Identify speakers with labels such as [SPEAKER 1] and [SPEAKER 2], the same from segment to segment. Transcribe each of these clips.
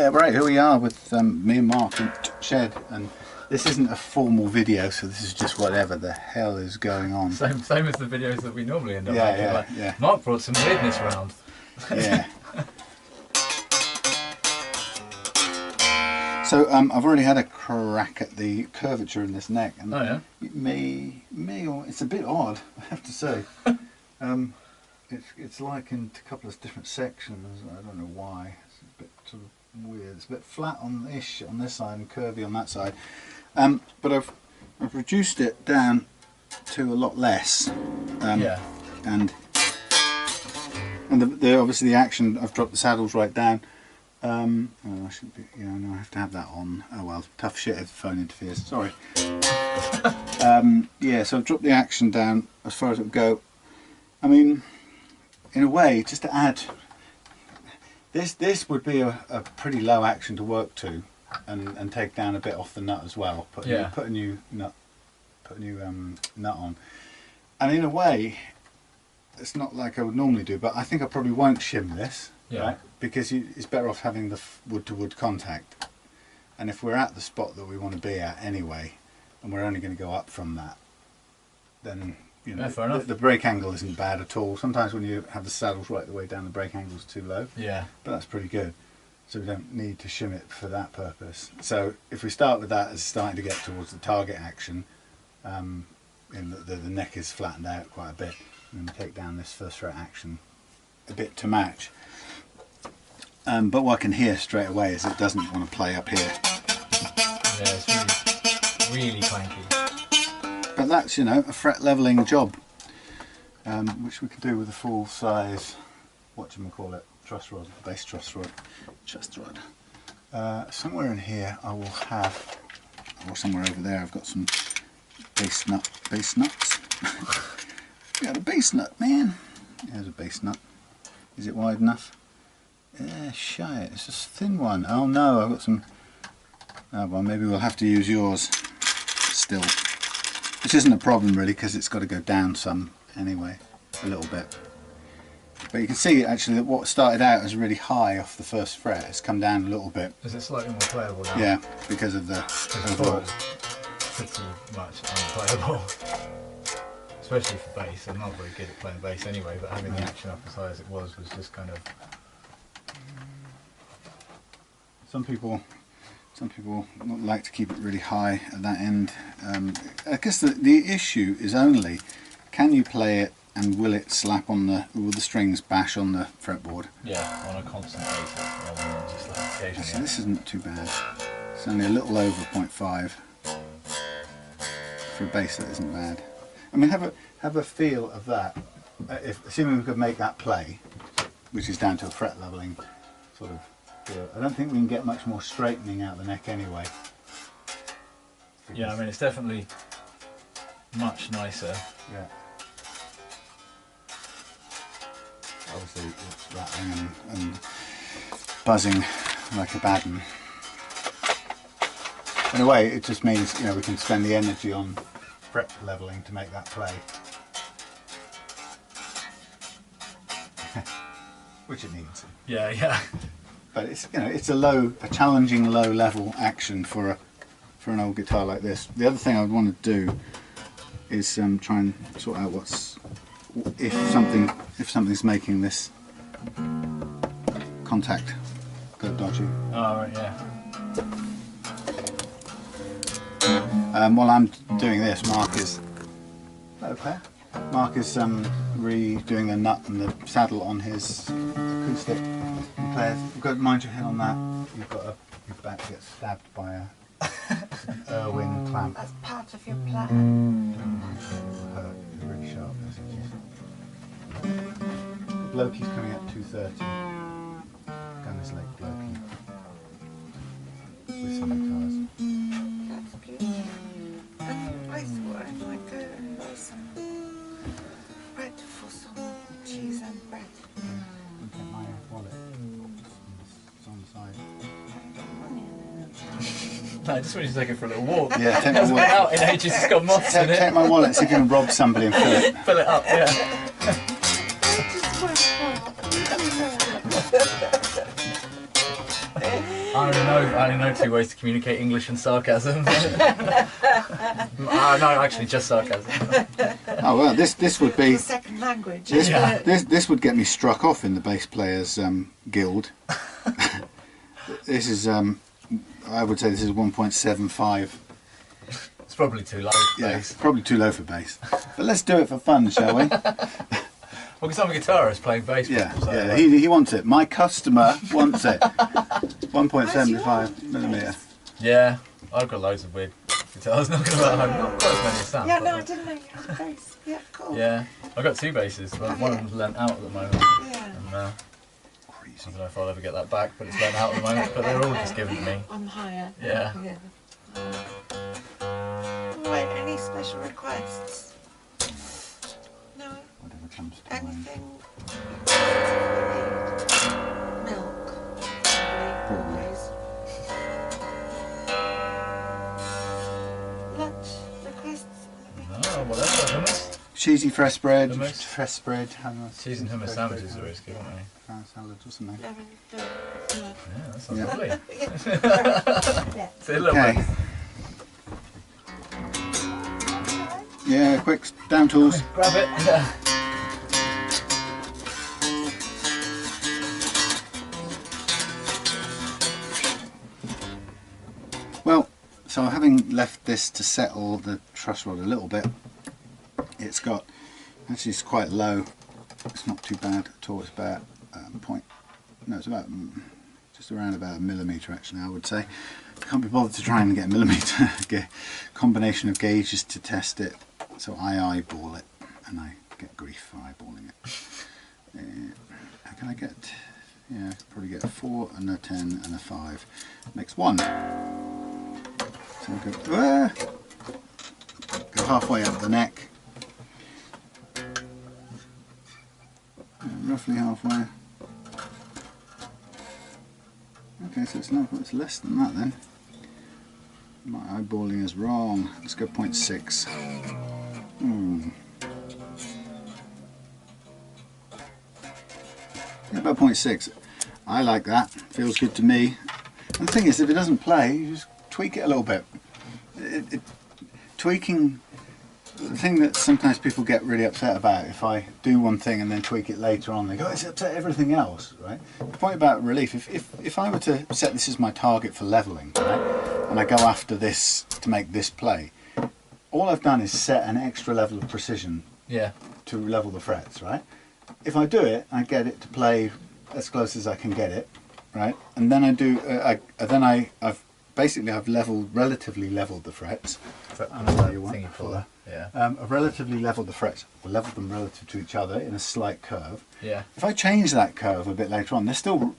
[SPEAKER 1] Yeah, right, here we are with me and Mark in shed, and this isn't a formal video, so this is just whatever the hell is going on.
[SPEAKER 2] Same as the videos that we normally end up making.
[SPEAKER 1] Yeah.
[SPEAKER 2] Mark brought some weirdness round.
[SPEAKER 1] Yeah. So I've already had a crack at the curvature in this neck, and it may or it's a bit odd, I have to say. It's like in a couple of different sections. I don't know why. It's a bit sort of weird. It's a bit flat on-ish on this side and curvy on that side. But I've reduced it down to a lot less. And obviously the action, I've dropped the saddles right down. Oh, I should be, no, I have to have that on. Oh well, tough shit if the phone interferes. Sorry. Yeah, so I've dropped the action down as far as it would go. I mean, in a way, just to add, this would be a pretty low action to work to, and take down a bit off the nut as well. Put a new nut on, and in a way, it's not like I would normally do, but I think I probably won't shim this, right? Because it's better off having the wood-to-wood contact, and if we're at the spot that we want to be at anyway, and we're only going to go up from that, then
[SPEAKER 2] fair enough.
[SPEAKER 1] The brake angle isn't bad at all. Sometimes when you have the saddles right the way down, the brake angle's too low. Yeah. But that's pretty good. So we don't need to shim it for that purpose. So if we start with that as starting to get towards the target action, the neck is flattened out quite a bit, and we take down this first fret action a bit to match. But what I can hear straight away is it doesn't want to play up here.
[SPEAKER 2] Yeah, it's really clanky.
[SPEAKER 1] But that's, a fret levelling job, which we can do with a full size, whatchamacallit, truss rod, bass truss rod. Somewhere in here I will have, or somewhere over there, I've got some bass nuts. We got a bass nut, man. There's a bass nut. Is it wide enough? Yeah, shy it. It's a thin one. Oh no, I've got some. Oh well, maybe we'll have to use yours still. Which isn't a problem really, because it's got to go down some anyway, a little bit. But you can see actually that what started out as really high off the first fret has come down a little bit.
[SPEAKER 2] Is it slightly more playable now?
[SPEAKER 1] Yeah, because of the overall.
[SPEAKER 2] Pretty much unplayable. Especially for bass. I'm not very good at playing bass anyway, but having the action up as high as it was just kind of...
[SPEAKER 1] Some people like to keep it really high at that end. I guess the issue is only, can you play it and will it slap on will the strings bash on the fretboard?
[SPEAKER 2] Yeah, on a constant basis rather than just like occasionally.
[SPEAKER 1] So this isn't too bad. It's only a little over 0.5. For a bass that isn't bad. I mean, have a feel of that. Assuming we could make that play, which is down to a fret levelling sort of feel. I don't think we can get much more straightening out the neck anyway.
[SPEAKER 2] Yeah, I mean it's definitely much nicer.
[SPEAKER 1] Yeah. Obviously it's rattling and buzzing like a bad one. In a way, it just means we can spend the energy on fret levelling to make that play, which it needs.
[SPEAKER 2] Yeah.
[SPEAKER 1] But it's it's a challenging low level action for an old guitar like this. The other thing I would want to do is try and sort out if something's making this contact go dodgy.
[SPEAKER 2] Oh right, yeah.
[SPEAKER 1] While I'm doing this, Mark is redoing the nut and the saddle on his acoustic. You've got to mind your head on that. You're about to get stabbed by a Irwin clamp.
[SPEAKER 3] That's part of your plan.
[SPEAKER 1] It'll hurt. It's really sharp. Blokey's coming at 2:30. Gunner's Lake Blokey. With some guitars.
[SPEAKER 3] That's beautiful. And I thought I might go and buy some bread for some cheese and bread.
[SPEAKER 1] Look at my wallet. It's on the side.
[SPEAKER 2] No, I just want you to take it for a little walk.
[SPEAKER 1] Yeah, take my
[SPEAKER 2] It's been
[SPEAKER 1] wallet.
[SPEAKER 2] out in ages, it's got moths in it.
[SPEAKER 1] Take my wallet so you can rob somebody and fill it.
[SPEAKER 2] Fill it up, yeah. I only know two ways to communicate: English and sarcasm. No, actually, just sarcasm.
[SPEAKER 1] Oh well, this would be
[SPEAKER 3] The second language.
[SPEAKER 1] this would get me struck off in the bass players guild. This is I would say this is 1.75.
[SPEAKER 2] It's probably too low for
[SPEAKER 1] Yeah,
[SPEAKER 2] bass.
[SPEAKER 1] probably too low for bass. But let's do it for fun, shall we?
[SPEAKER 2] Well, because I'm a guitarist playing bass.
[SPEAKER 1] Yeah,
[SPEAKER 2] so
[SPEAKER 1] yeah.
[SPEAKER 2] like-
[SPEAKER 1] He wants it. My customer wants it. 1.75 millimeter.
[SPEAKER 2] Yeah, I've got loads of weird guitars. Not gonna lie, not quite as many as Sam.
[SPEAKER 3] Yeah,
[SPEAKER 2] but
[SPEAKER 3] no, I
[SPEAKER 2] like-
[SPEAKER 3] didn't know you had a bass. Yeah, cool.
[SPEAKER 2] Yeah, I've got two basses. But one of them's lent out at the moment.
[SPEAKER 3] Yeah.
[SPEAKER 2] And, I don't know if I'll ever get that back, but it's lent out at the moment. But they're all just given to me.
[SPEAKER 3] On hire.
[SPEAKER 2] Yeah.
[SPEAKER 3] Right, any special requests? No?
[SPEAKER 1] Whatever comes to mind.
[SPEAKER 3] Anything? Milk.
[SPEAKER 1] Probably.
[SPEAKER 3] Always. Lunch requests?
[SPEAKER 2] No, whatever. Hummus.
[SPEAKER 1] Cheesy fresh bread.
[SPEAKER 2] Hummus.
[SPEAKER 1] Fresh bread. Hummus.
[SPEAKER 2] Cheese and hummus
[SPEAKER 1] fresh
[SPEAKER 2] sandwiches
[SPEAKER 1] bread,
[SPEAKER 2] are always good, aren't they?
[SPEAKER 1] salad or something.
[SPEAKER 3] Lemon,
[SPEAKER 2] Yeah, that sounds
[SPEAKER 1] Yeah.
[SPEAKER 2] lovely.
[SPEAKER 3] yeah.
[SPEAKER 2] See a little
[SPEAKER 1] Okay.
[SPEAKER 2] bit.
[SPEAKER 1] Yeah, quick down tools.
[SPEAKER 2] Grab it. Yeah.
[SPEAKER 1] Well, so having left this to settle the truss rod a little bit, it's got, actually it's quite low, it's not too bad at all, it's about it's about just around about a millimetre actually, I would say. Can't be bothered to try and get a millimetre combination of gauges to test it, so I eyeball it, and I get grief for eyeballing it. How can I get, yeah, I could probably get a 4 and a 10 and a 5, makes 1. So go halfway up the neck, roughly halfway. Okay, so it's less than that then. My eyeballing is wrong. Let's go 0.6. Yeah, about 0.6. I like that. Feels good to me. And the thing is, if it doesn't play, you just tweak it a little bit. Tweaking, the thing that sometimes people get really upset about, if I do one thing and then tweak it later on, they go, it's upset everything else, right? The point about relief, if I were to set this as my target for levelling, right, and I go after this to make this play, all I've done is set an extra level of precision
[SPEAKER 2] Yeah.
[SPEAKER 1] to level the frets, right? If I do it, I get it to play as close as I can get it, right? And then I've relatively leveled the frets. I know what you want.
[SPEAKER 2] Thingy puller. Yeah.
[SPEAKER 1] I've relatively leveled the frets. I've leveled them relative to each other in a slight curve.
[SPEAKER 2] Yeah.
[SPEAKER 1] If I change that curve a bit later on, they still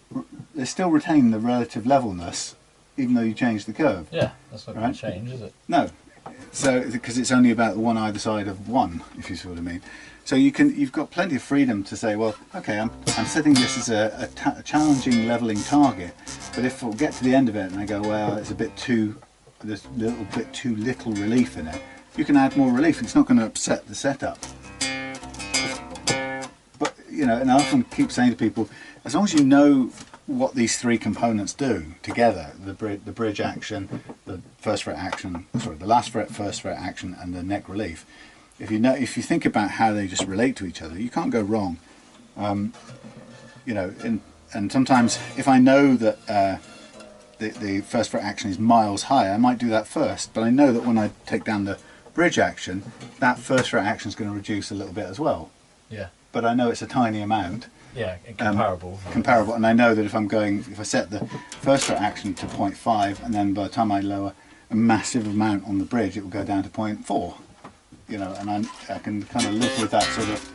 [SPEAKER 1] retain the relative levelness, even though you change the curve.
[SPEAKER 2] Yeah. That's not going
[SPEAKER 1] Right.
[SPEAKER 2] to change, is it?
[SPEAKER 1] No, so because it's only about the one either side of 1, if you see what I mean. So you've got plenty of freedom to say, well, okay, I'm setting this as a challenging leveling target, but if we'll get to the end of it and I go, well, it's a bit too, there's a little bit too little relief in it, you can add more relief. It's not going to upset the setup. But and I often keep saying to people, as long as you know what these 3 components do together, the bridge action, the first fret action, the last fret, first fret action, and the neck relief. If you think about how they just relate to each other, you can't go wrong. And sometimes if I know that the first fret action is miles higher, I might do that first. But I know that when I take down the bridge action, that first fret action is going to reduce a little bit as well.
[SPEAKER 2] Yeah.
[SPEAKER 1] But I know it's a tiny amount.
[SPEAKER 2] Yeah. Comparable.
[SPEAKER 1] Comparable, and I know that if I set the first fret action to 0.5, and then by the time I lower a massive amount on the bridge, it will go down to 0.4. And I can kind of live with that sort of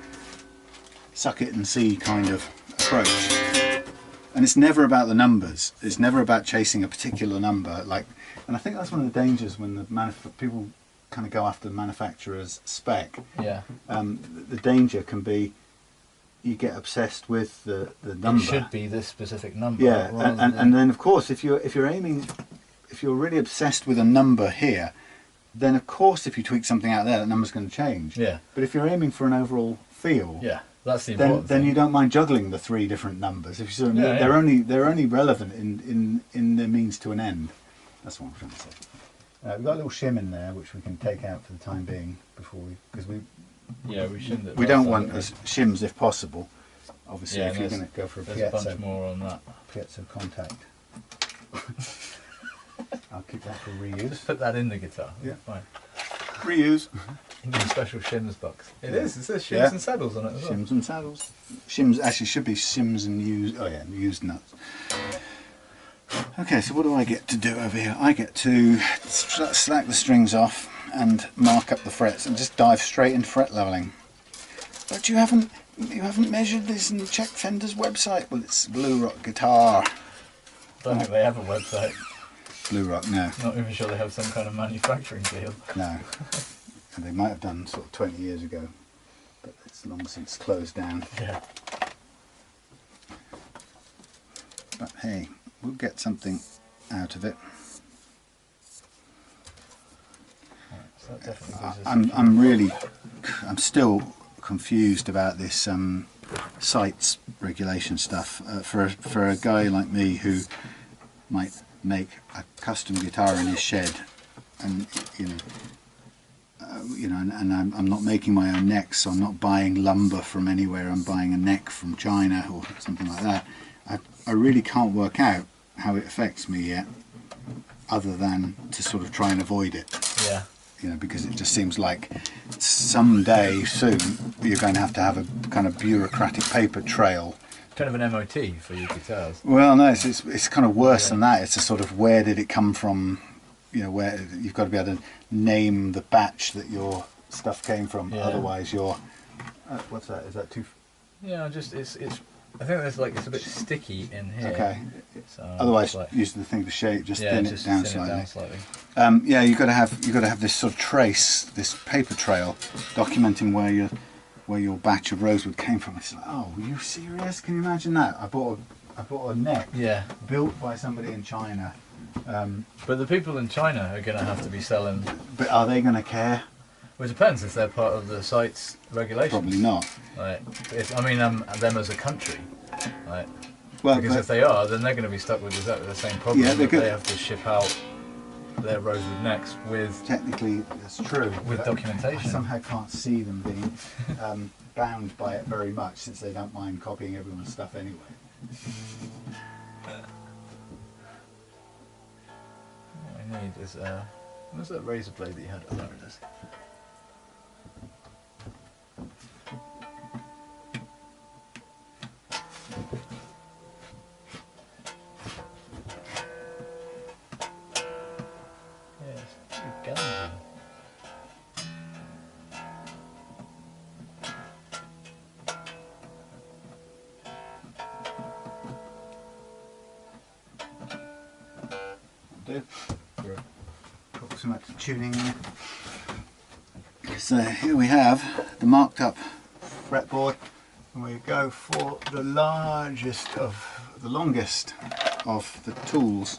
[SPEAKER 1] suck it and see kind of approach. And it's never about the numbers. It's never about chasing a particular number. And I think that's one of the dangers when people kind of go after the manufacturer's spec.
[SPEAKER 2] Yeah.
[SPEAKER 1] The danger can be you get obsessed with the number.
[SPEAKER 2] It should be this specific number.
[SPEAKER 1] Yeah, and then of course if you're really obsessed with a number here, then of course if you tweak something out there, that number's going to change.
[SPEAKER 2] Yeah.
[SPEAKER 1] But if you're aiming for an overall feel,
[SPEAKER 2] Yeah. That's the important
[SPEAKER 1] then
[SPEAKER 2] thing.
[SPEAKER 1] you don't mind juggling the 3 different numbers. If you sort of,
[SPEAKER 2] Yeah,
[SPEAKER 1] they're only relevant in the means to an end. That's what I'm trying to say. We've got a little shim in there which we can take out for the time being because
[SPEAKER 2] we shouldn't.
[SPEAKER 1] we don't want as shims if possible. Obviously,
[SPEAKER 2] Yeah,
[SPEAKER 1] if you're going to go for a
[SPEAKER 2] there's a bunch
[SPEAKER 1] piezo
[SPEAKER 2] more on that.
[SPEAKER 1] contact. I'll keep that for reuse.
[SPEAKER 2] Just put that in the guitar.
[SPEAKER 1] Yeah.
[SPEAKER 2] Fine.
[SPEAKER 1] Reuse.
[SPEAKER 2] You need a special shims box. It
[SPEAKER 1] Yeah.
[SPEAKER 2] is. It says shims
[SPEAKER 1] Yeah.
[SPEAKER 2] and saddles on it as well.
[SPEAKER 1] Shims and saddles. Shims actually should be shims and used. Oh yeah, used nuts. Okay, so what do I get to do over here? I get to slack the strings off and mark up the frets and just dive straight into fret leveling. But you haven't measured this and checked Fender's website. Well, it's Blue Rock Guitar.
[SPEAKER 2] I don't think they have a website.
[SPEAKER 1] Blue Rock, no,
[SPEAKER 2] Not even sure they have some kind of manufacturing deal.
[SPEAKER 1] no. And they might have done sort of 20 years ago, but it's long since closed down.
[SPEAKER 2] Yeah.
[SPEAKER 1] But hey, we'll get something out of it.
[SPEAKER 2] So that definitely gives us
[SPEAKER 1] I'm still confused about this sites regulation stuff. For a guy like me who might make a custom guitar in his shed, and and I'm not making my own necks, so I'm not buying lumber from anywhere. I'm buying a neck from China or something like that. I really can't work out how it affects me yet, other than to sort of try and avoid it.
[SPEAKER 2] Yeah.
[SPEAKER 1] Because it just seems like someday soon you're going to have a kind of bureaucratic paper trail.
[SPEAKER 2] Kind of an MOT for your guitars.
[SPEAKER 1] Well, no, it's kind of worse than that. It's a sort of where did it come from? Where you've got to be able to name the batch that your stuff came from.
[SPEAKER 2] Yeah.
[SPEAKER 1] Otherwise, you're what's that? Is that too?
[SPEAKER 2] Yeah, just it's. I think it's a bit sticky in here.
[SPEAKER 1] Okay.
[SPEAKER 2] So
[SPEAKER 1] Otherwise,
[SPEAKER 2] it's
[SPEAKER 1] use the thing to shape. Just
[SPEAKER 2] yeah,
[SPEAKER 1] thin
[SPEAKER 2] just
[SPEAKER 1] it down
[SPEAKER 2] thin
[SPEAKER 1] slightly.
[SPEAKER 2] it down slightly.
[SPEAKER 1] Yeah, you've got to have this sort of trace, this paper trail, documenting where your batch of rosewood came from. It's like, oh, are you serious? Can you imagine that? I bought a neck
[SPEAKER 2] Yeah.
[SPEAKER 1] built by somebody in China.
[SPEAKER 2] But the people in China are going to have to be selling.
[SPEAKER 1] But are they going to care?
[SPEAKER 2] Well, it depends if they're part of the site's regulations.
[SPEAKER 1] Probably not.
[SPEAKER 2] Like, them as a country. Like,
[SPEAKER 1] Well,
[SPEAKER 2] because if they are, then they're going to be stuck with exactly the same problem.
[SPEAKER 1] Yeah,
[SPEAKER 2] that
[SPEAKER 1] they
[SPEAKER 2] they have to ship out their rosewood necks with
[SPEAKER 1] technically that's true.
[SPEAKER 2] with
[SPEAKER 1] but
[SPEAKER 2] documentation.
[SPEAKER 1] I somehow can't see them being bound by it very much, since they don't mind copying everyone's stuff anyway.
[SPEAKER 2] What I need is where's that razor blade that you had? Oh, there it is. Yes, good guns.
[SPEAKER 1] Do put some tuning in. So here we have the marked up fretboard, and we go for the longest of the tools,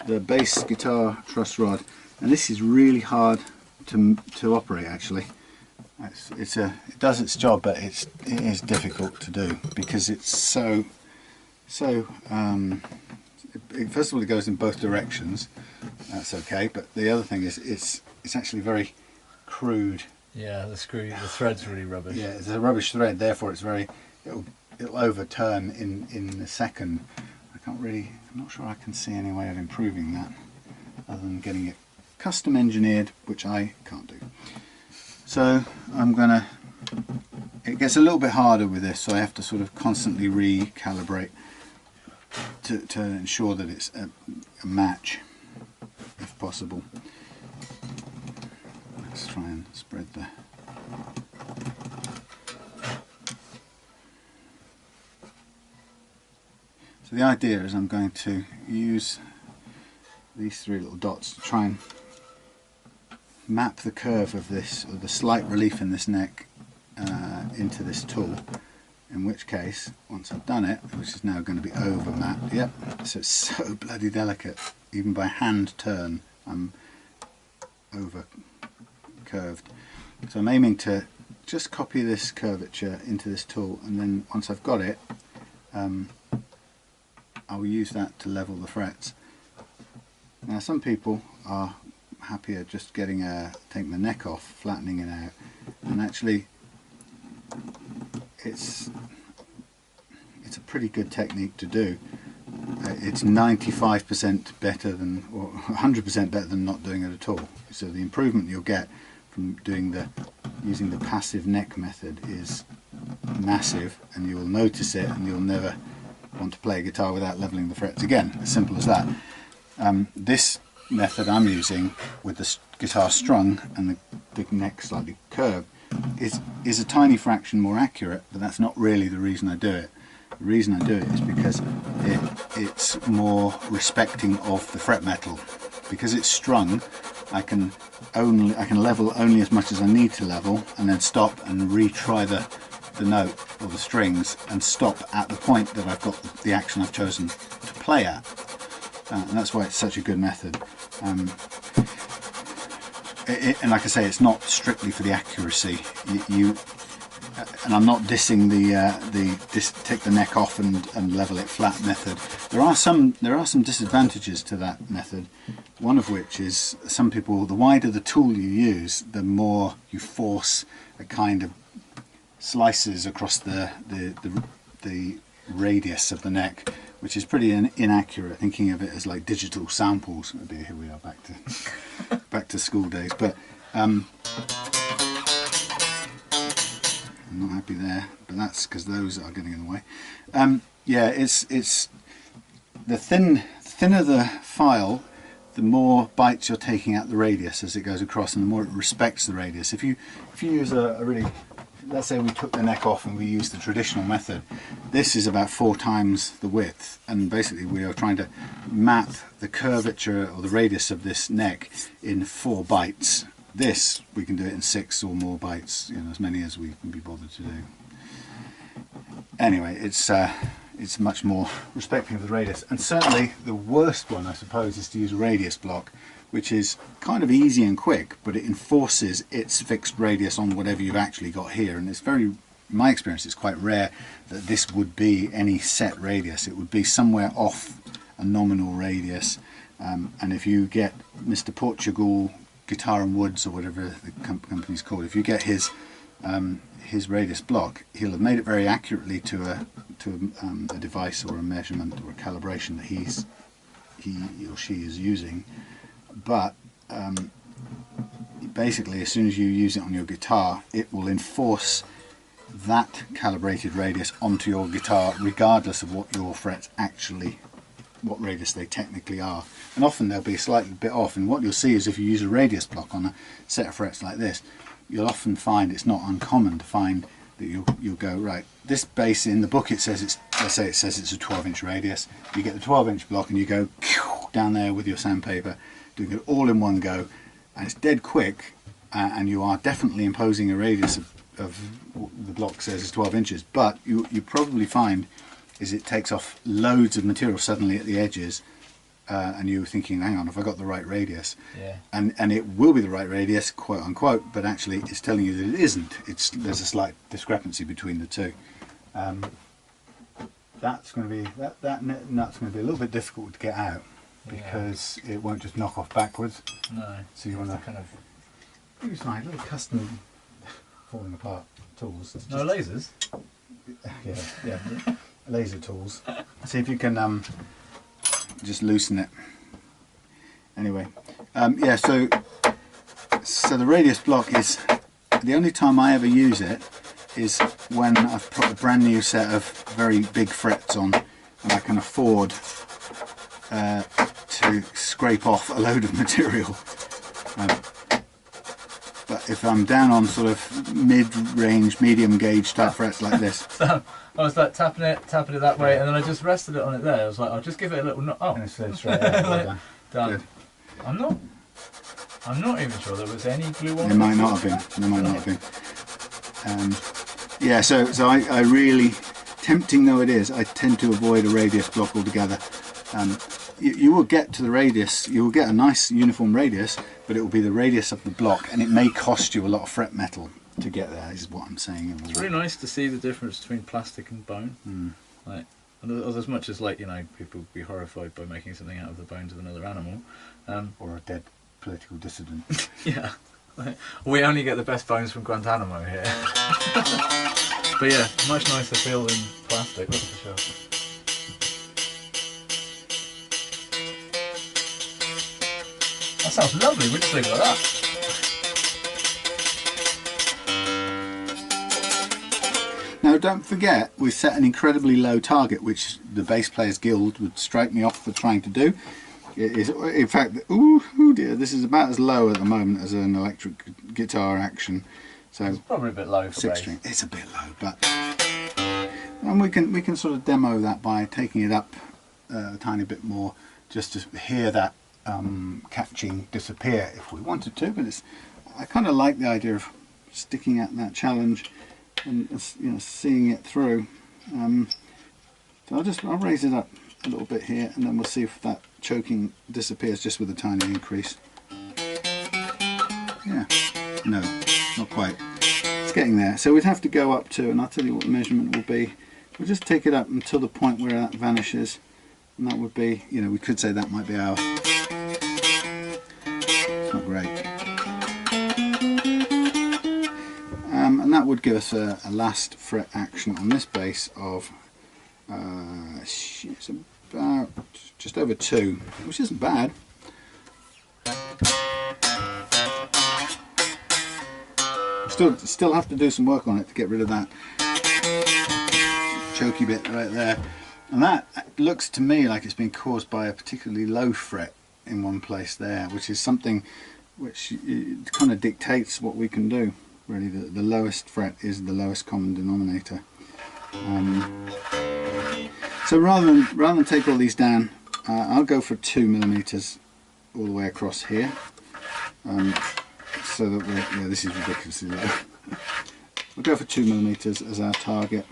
[SPEAKER 1] the bass guitar truss rod, and this is really hard to operate actually. It does its job, but it is difficult to do because it's so first of all, it goes in both directions. That's okay, but the other thing is it's actually very crude.
[SPEAKER 2] Yeah, the thread's really rubbish.
[SPEAKER 1] Yeah, it's a rubbish thread. Therefore, it'll overturn in a second. I'm not sure I can see any way of improving that, other than getting it custom engineered, which I can't do. So it gets a little bit harder with this, so I have to sort of constantly recalibrate to ensure that it's a match, if possible. Let's try and spread the... So the idea is I'm going to use these 3 little dots to try and map the curve of this, or the slight relief in this neck, into this tool. In which case, once I've done it, which is now going to be over mapped, yep, so it's so bloody delicate, even by hand turn I'm over curved. So I'm aiming to just copy this curvature into this tool, and then once I've got it, I'll use that to level the frets. Now some people are happier just taking the neck off, flattening it out, and actually it's a pretty good technique to do. It's 95% better than, or 100% better than not doing it at all. So the improvement you'll get from using the passive neck method is massive, and you will notice it, and you'll never want to play a guitar without leveling the frets again. As simple as that. This method I'm using with the guitar strung and the neck slightly curved is a tiny fraction more accurate, but that's not really the reason I do it. The reason I do it is because it's more respecting of the fret metal. Because it's strung, I can level only as much as I need to level, and then stop and retry the note or the strings, and stop at the point that I've got the action I've chosen to play at. And that's why it's such a good method. And like I say, it's not strictly for the accuracy. And I'm not dissing the take the neck off and level it flat method. There are some disadvantages to that method. One of which is, some people, the wider the tool you use, the more you force a kind of slices across the radius of the neck, which is pretty inaccurate. Thinking of it as like digital samples. Oh dear, here we are back to school days. But I'm not happy there, but that's because those are getting in the way. Yeah, it's the thinner the file, the more bites you're taking at the radius as it goes across, and the more it respects the radius. If you use a really, let's say we took the neck off and we used the traditional method, this is about 4 times the width, and basically we are trying to map the curvature or the radius of this neck in 4 bites. This, we can do it in 6 or more bites, as many as we can be bothered to do. Anyway, it's much more respecting of the radius, and certainly the worst one, I suppose, is to use a radius block, which is kind of easy and quick, but it enforces its fixed radius on whatever you've actually got here. And it's very, in my experience, it's quite rare that this would be any set radius. It would be somewhere off a nominal radius, and if you get Mr. Portugal Guitar and Woods, or whatever the company's called, if you get his radius block, he'll have made it very accurately to a device or a measurement or a calibration that he or she is using. But basically, as soon as you use it on your guitar, it will enforce that calibrated radius onto your guitar, regardless of what your frets actually, what radius they technically are. And often they'll be slightly bit off, and what you'll see is if you use a radius block on a set of frets like this, you'll often find it's not uncommon to find that you'll go, right, this bass in the book, it says it's, let's say it says it's a 12-inch radius. You get the 12-inch block and you go down there with your sandpaper, doing it all in one go, and it's dead quick, and you are definitely imposing a radius of the block says is 12 inches, but you probably find is it takes off loads of material suddenly at the edges, and you're thinking, hang on, have I got the right radius?
[SPEAKER 2] Yeah.
[SPEAKER 1] And it will be the right radius, quote unquote, but actually it's telling you that it isn't. There's a slight discrepancy between the two. That's going to be that nut's going to be a little bit difficult to get out, because it won't just knock off backwards.
[SPEAKER 2] No.
[SPEAKER 1] So you want to
[SPEAKER 2] kind of
[SPEAKER 1] use my little custom falling apart tools.
[SPEAKER 2] no lasers.
[SPEAKER 1] Yeah, laser tools. See if you can just loosen it. Anyway, yeah. So the radius block is the only time I ever use it is when I've put a brand new set of very big frets on, and I can afford to scrape off a load of material. But if I'm down on sort of mid-range, medium gauge type frets like this,
[SPEAKER 2] I was like tapping it that way, and then I just rested it on it there. I was like, I'll just give it a little oh,
[SPEAKER 1] and it's straight out.
[SPEAKER 2] like, done.
[SPEAKER 1] Good.
[SPEAKER 2] I'm not even sure there was any glue on
[SPEAKER 1] There might not have been. There might not have been. Yeah, so I really, tempting though it is, I tend to avoid a radius block altogether. You will get to the radius, you will get a nice uniform radius, but it will be the radius of the block, and it may cost you a lot of fret metal. to get there. Is what I'm saying.
[SPEAKER 2] It's really nice to see the difference between plastic and bone. Like, and as much as, like, you know, people would be horrified by making something out of the bones of another animal,
[SPEAKER 1] or a dead political dissident.
[SPEAKER 2] yeah, like, we only get the best bones from Guantanamo here. But yeah, much nicer feel than plastic, that's for sure. That sounds lovely. We just leave it like that.
[SPEAKER 1] Now, don't forget, we set an incredibly low target, which the Bass Players Guild would strike me off for trying to do. It is, in fact, oh dear, this is about as low at the moment as an electric guitar action. So
[SPEAKER 2] It's probably a bit low for
[SPEAKER 1] six
[SPEAKER 2] bass.
[SPEAKER 1] string. It's a bit low, but and we can sort of demo that by taking it up a tiny bit more, just to hear that catching disappear if we wanted to. But I kind of like the idea of sticking at that challenge and, you know, seeing it through. So I'll raise it up a little bit here, and then we'll see if that choking disappears just with a tiny increase. Yeah, no, not quite. It's getting there. So we'd have to go up to, and I'll tell you what the measurement will be. We'll just take it up until the point where that vanishes, and that would be, you know, we could say that might be our. It's not great. And that would give us a last fret action on this bass of it's about just over 2, which isn't bad. Still have to do some work on it to get rid of that choky bit right there, and that looks to me like it's been caused by a particularly low fret in one place there, which is something which it kind of dictates what we can do. Really, the lowest fret is the lowest common denominator. So rather than take all these down, I'll go for 2mm all the way across here, so that yeah, this is ridiculously low. We'll go for 2mm as our target,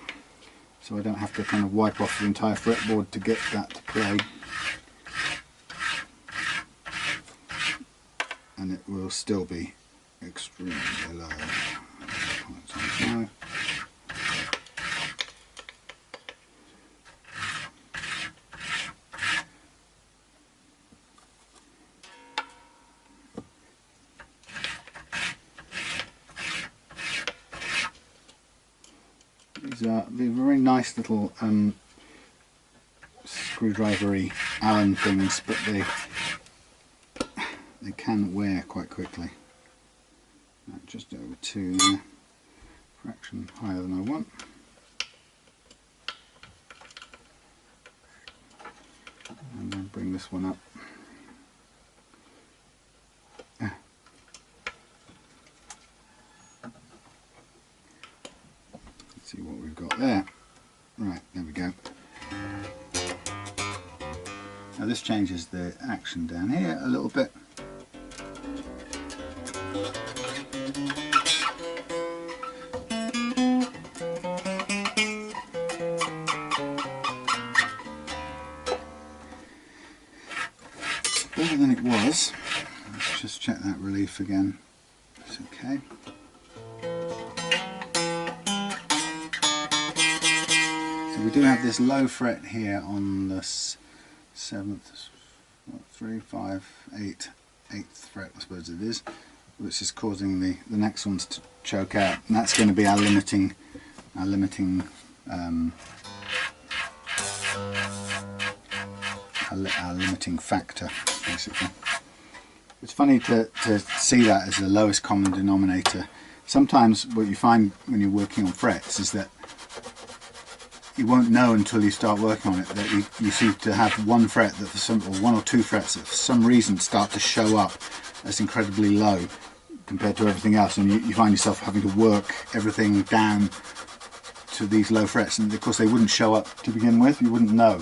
[SPEAKER 1] so I don't have to kind of wipe off the entire fretboard to get that to play. And it will still be extremely low. These are very nice little screwdrivery Allen things, but they can wear quite quickly. Just over 2 there, fraction higher than I want. And then bring this one up. Let's see what we've got there. Right, there we go. Now this changes the action down here a little bit. Better than it was. Let's just check that relief again. It's okay. So we do have this low fret here on the 7th, 3, 5, 8, 8th fret, I suppose it is, which is causing the next ones to choke out, and that's going to be our limiting factor, basically. It's funny to see that as the lowest common denominator. Sometimes what you find when you're working on frets is that you won't know until you start working on it that you seem to have one fret that or 1 or 2 frets that for some reason start to show up as incredibly low compared to everything else, and you find yourself having to work everything down to these low frets, and of course they wouldn't show up to begin with. You wouldn't know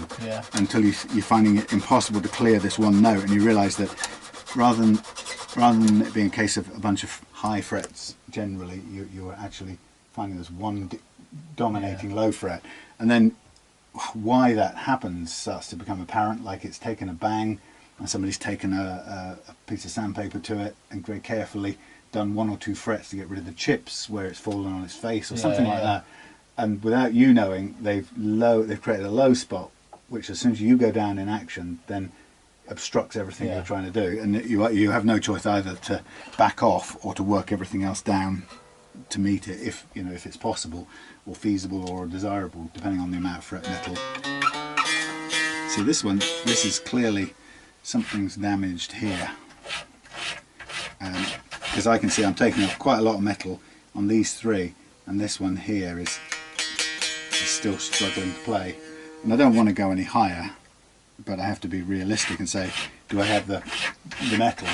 [SPEAKER 1] until you're finding it impossible to clear this one note, and you realise that rather than it being a case of a bunch of high frets, generally you're actually finding there's one dominating low fret, and then why that happens starts to become apparent, like it's taken a bang and somebody's taken a piece of sandpaper to it and very carefully done 1 or 2 frets to get rid of the chips where it's fallen on its face or something like that, and without you knowing, they've created a low spot, which as soon as you go down in action, then obstructs everything you're trying to do, and you have no choice either to back off or to work everything else down to meet it, if if it's possible or feasible or desirable, depending on the amount of fret metal. See, this is clearly something's damaged here, because I can see I'm taking off quite a lot of metal on these 3, and this one here is still struggling to play, and I don't want to go any higher, but I have to be realistic and say, do I have the metal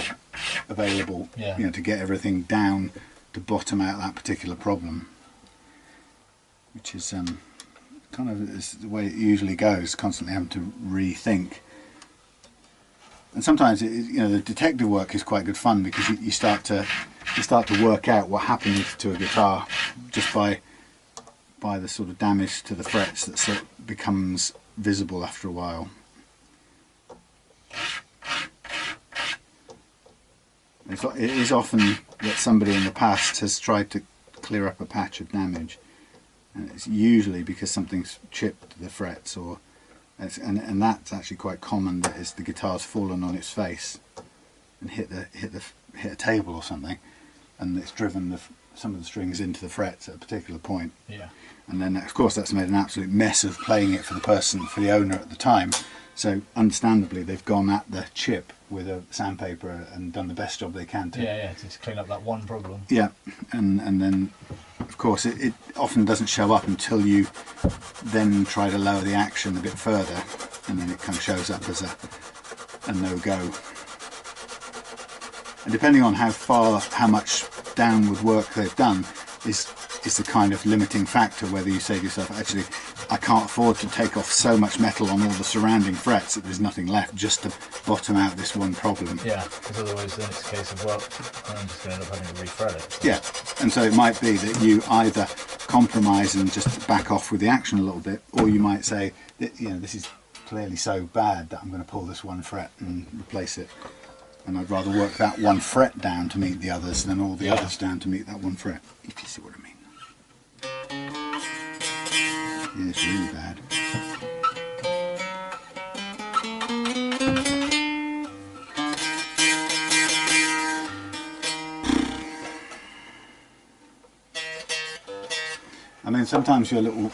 [SPEAKER 1] available to get everything down to bottom out that particular problem, which is kind of is the way it usually goes, constantly having to rethink. And sometimes the detective work is quite good fun, because you start to work out what happens to a guitar just by the sort of damage to the frets that sort of becomes visible after a while. It is often that somebody in the past has tried to clear up a patch of damage, and it's usually because something's chipped the frets, and that's actually quite common, that is the guitar's fallen on its face and hit a table or something, and it's driven some of the strings into the frets at a particular point.
[SPEAKER 2] Yeah.
[SPEAKER 1] And then of course that's made an absolute mess of playing it for the owner at the time. So understandably they've gone at the chip with a sandpaper and done the best job they can to
[SPEAKER 2] to clean up that one problem.
[SPEAKER 1] Yeah, and then of course it often doesn't show up until you then try to lower the action a bit further, and then it kind of shows up as a no-go. And depending on how much downward work they've done is the kind of limiting factor, whether you say to yourself, actually I can't afford to take off so much metal on all the surrounding frets that there's nothing left just to bottom out this one problem.
[SPEAKER 2] Yeah, because otherwise then it's a case of, well, I'm just going to end up having to refret it. So.
[SPEAKER 1] Yeah, and so it might be that you either compromise and just back off with the action a little bit, or you might say that, this is clearly so bad that I'm going to pull this one fret and replace it, and I'd rather work that one fret down to meet the others than all the others down to meet that one fret, if you see what I mean. Yeah, it's really bad. I mean, sometimes your little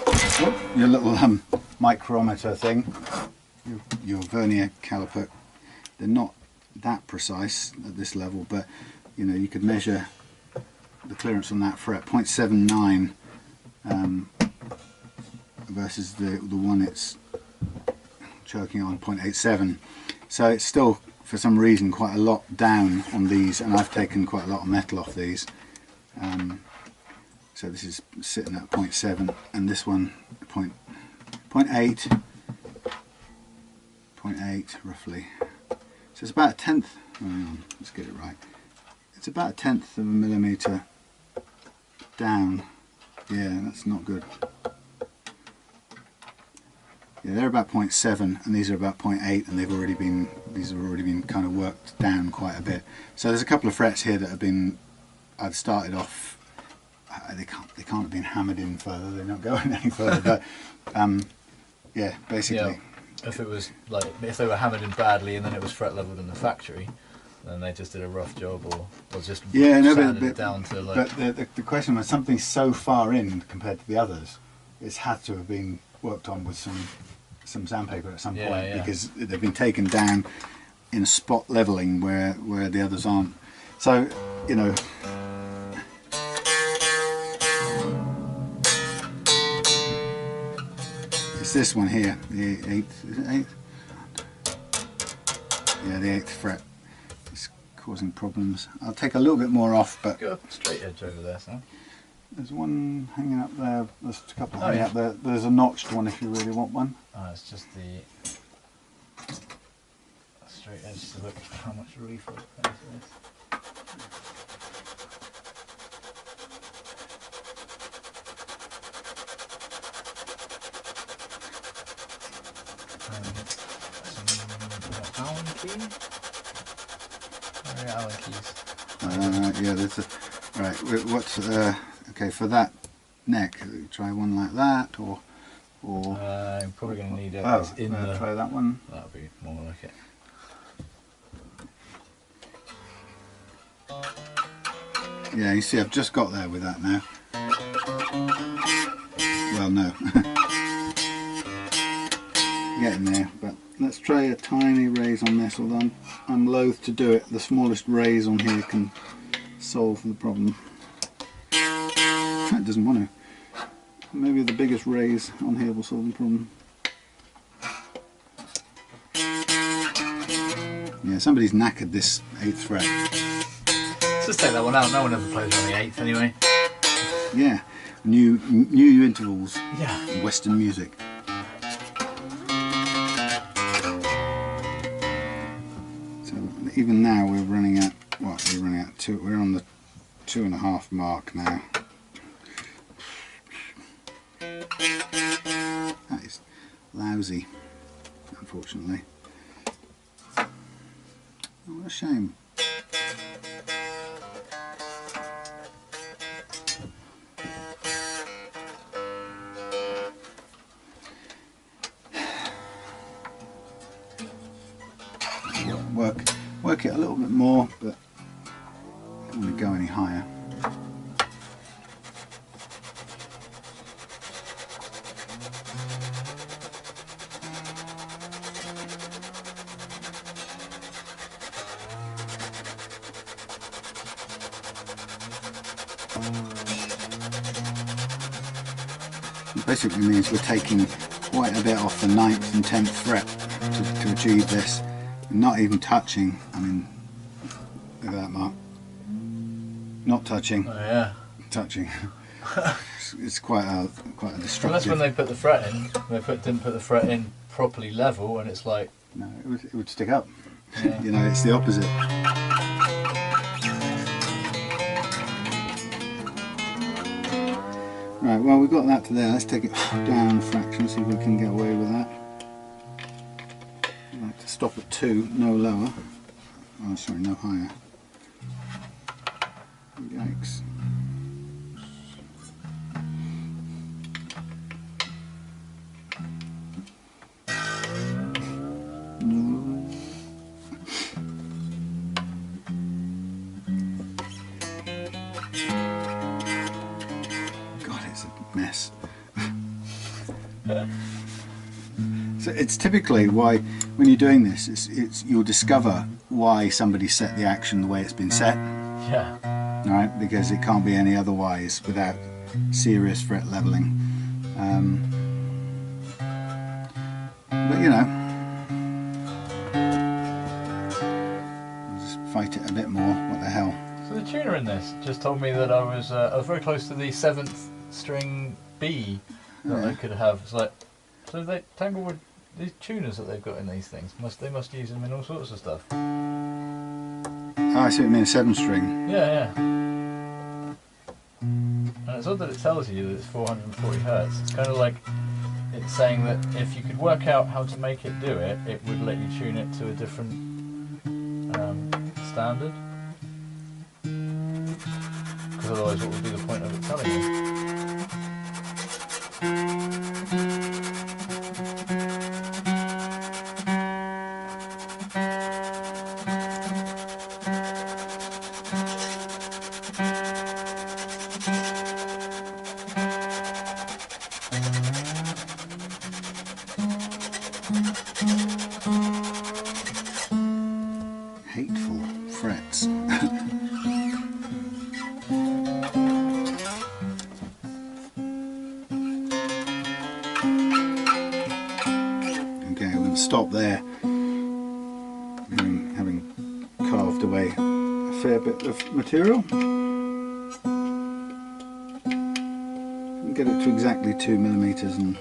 [SPEAKER 1] micrometer thing, your vernier caliper, they're not that precise at this level, but you could measure the clearance on that fret, 0.79 versus the one it's choking on, 0.87. So it's still, for some reason, quite a lot down on these, and I've taken quite a lot of metal off these. So this is sitting at 0.7, and this one 0.8 roughly. So it's about a tenth. Let's get it right. It's about a tenth of a millimeter down. Yeah, that's not good. Yeah, they're about 0.7, and these are about 0.8, and these have already been kind of worked down quite a bit. So there's a couple of frets here that have been, I've started off. They can't have been hammered in further. They're not going any further. But yeah, basically.
[SPEAKER 2] Yeah, if it was if they were hammered in badly and then it was fret leveled in the factory, then they just did a rough job, or just sanded it down to like.
[SPEAKER 1] But the question was, something so far in compared to the others, it's had to have been worked on with some sandpaper at some point, because they've been taken down in a spot leveling where the others aren't. So it's this one here, the 8th, is it 8th? Yeah, the 8th fret. It's causing problems. I'll take a little bit more off, but...
[SPEAKER 2] Go straight edge over there, Sam.
[SPEAKER 1] There's one hanging up there, there's a couple hanging up there. There's a notched one if you really want one.
[SPEAKER 2] Oh, it's just the straight edge to look how much relief was there to this. Some Allen key? Where are Allen keys?
[SPEAKER 1] Yeah, there's a, right, what's, okay, for that neck, try one like that, or
[SPEAKER 2] I'm probably going to need it
[SPEAKER 1] oh,
[SPEAKER 2] in the...
[SPEAKER 1] try that one.
[SPEAKER 2] That'll be more like it.
[SPEAKER 1] Yeah, you see I've just got there with that now. Well, no. Getting there, but let's try a tiny raise on this, although I'm loath to do it. The smallest raise on here can solve the problem. It doesn't want to. Maybe the biggest raise on here will solve the problem. Yeah, somebody's knackered this 8th fret.
[SPEAKER 2] Let's just take that one out. No one ever plays on the 8th anyway.
[SPEAKER 1] Yeah, new intervals.
[SPEAKER 2] Yeah.
[SPEAKER 1] In Western music. So even now we're running at what? We're running at 2. We're on the 2.5 mark now. That is lousy, unfortunately. Oh, what a shame. Work it a little bit more, but I don't want to go any higher. It basically means we're taking quite a bit off the 9th and 10th fret to achieve this. Not even touching. I mean, look at that, Mark. Not touching.
[SPEAKER 2] Oh yeah.
[SPEAKER 1] Touching. It's quite a destructive.
[SPEAKER 2] Well, that's when they put the fret in. They didn't put the fret in properly level, and it's like...
[SPEAKER 1] No, it would stick up.
[SPEAKER 2] Yeah.
[SPEAKER 1] You know, it's the opposite. Right, well, we've got that to there. Let's take it down a fraction, see if we can get away with that. I'd like to stop at 2, no lower. Oh, sorry, no higher. Yikes. God, it's a mess. So it's typically why, when you're doing this, you'll discover why somebody set the action the way it's been set.
[SPEAKER 2] Yeah.
[SPEAKER 1] Right, because it can't be any otherwise without serious fret leveling. But you know, we'll just fight it a bit more. What the hell?
[SPEAKER 2] So the tuner in this just told me that I was very close to the 7th string B that I could have. It's like, so Tanglewood, these tuners that they've got in these things, they must use them in all sorts of stuff.
[SPEAKER 1] Oh, I see what you mean, a 7-string.
[SPEAKER 2] Yeah. And it's odd that it tells you that it's 440 hertz. It's kind of like it's saying that if you could work out how to make it do it, it would let you tune it to a different standard. Because otherwise, what would be the point of it telling you?
[SPEAKER 1] Hateful frets. Okay, we're going to stop there. Having carved away a fair bit of material. Get it to exactly 2 millimeters and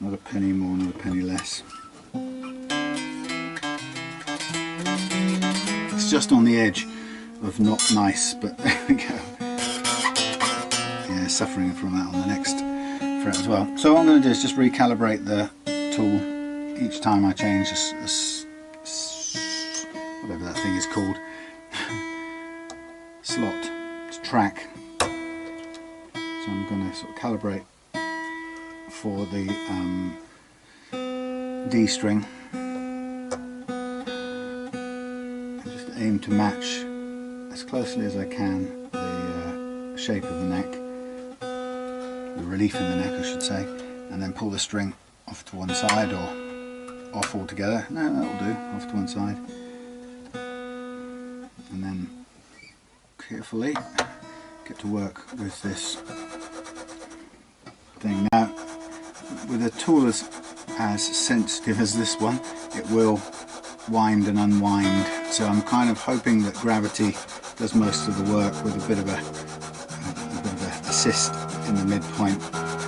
[SPEAKER 1] not a penny more, not a penny less. It's just on the edge of not nice, but there we go. Yeah, suffering from that on the next fret as well. So what I'm going to do is just recalibrate the tool each time I change whatever that thing is called. slot to track. So I'm going to sort of calibrate for the D string. And just aim to match as closely as I can the shape of the neck, the relief in the neck I should say, and then pull the string off to one side or off altogether. No, that'll do, off to one side. And then carefully get to work with this thing. Now, with a tool as sensitive as this one, it will wind and unwind, so I'm kind of hoping that gravity does most of the work with a bit of a assist in the midpoint.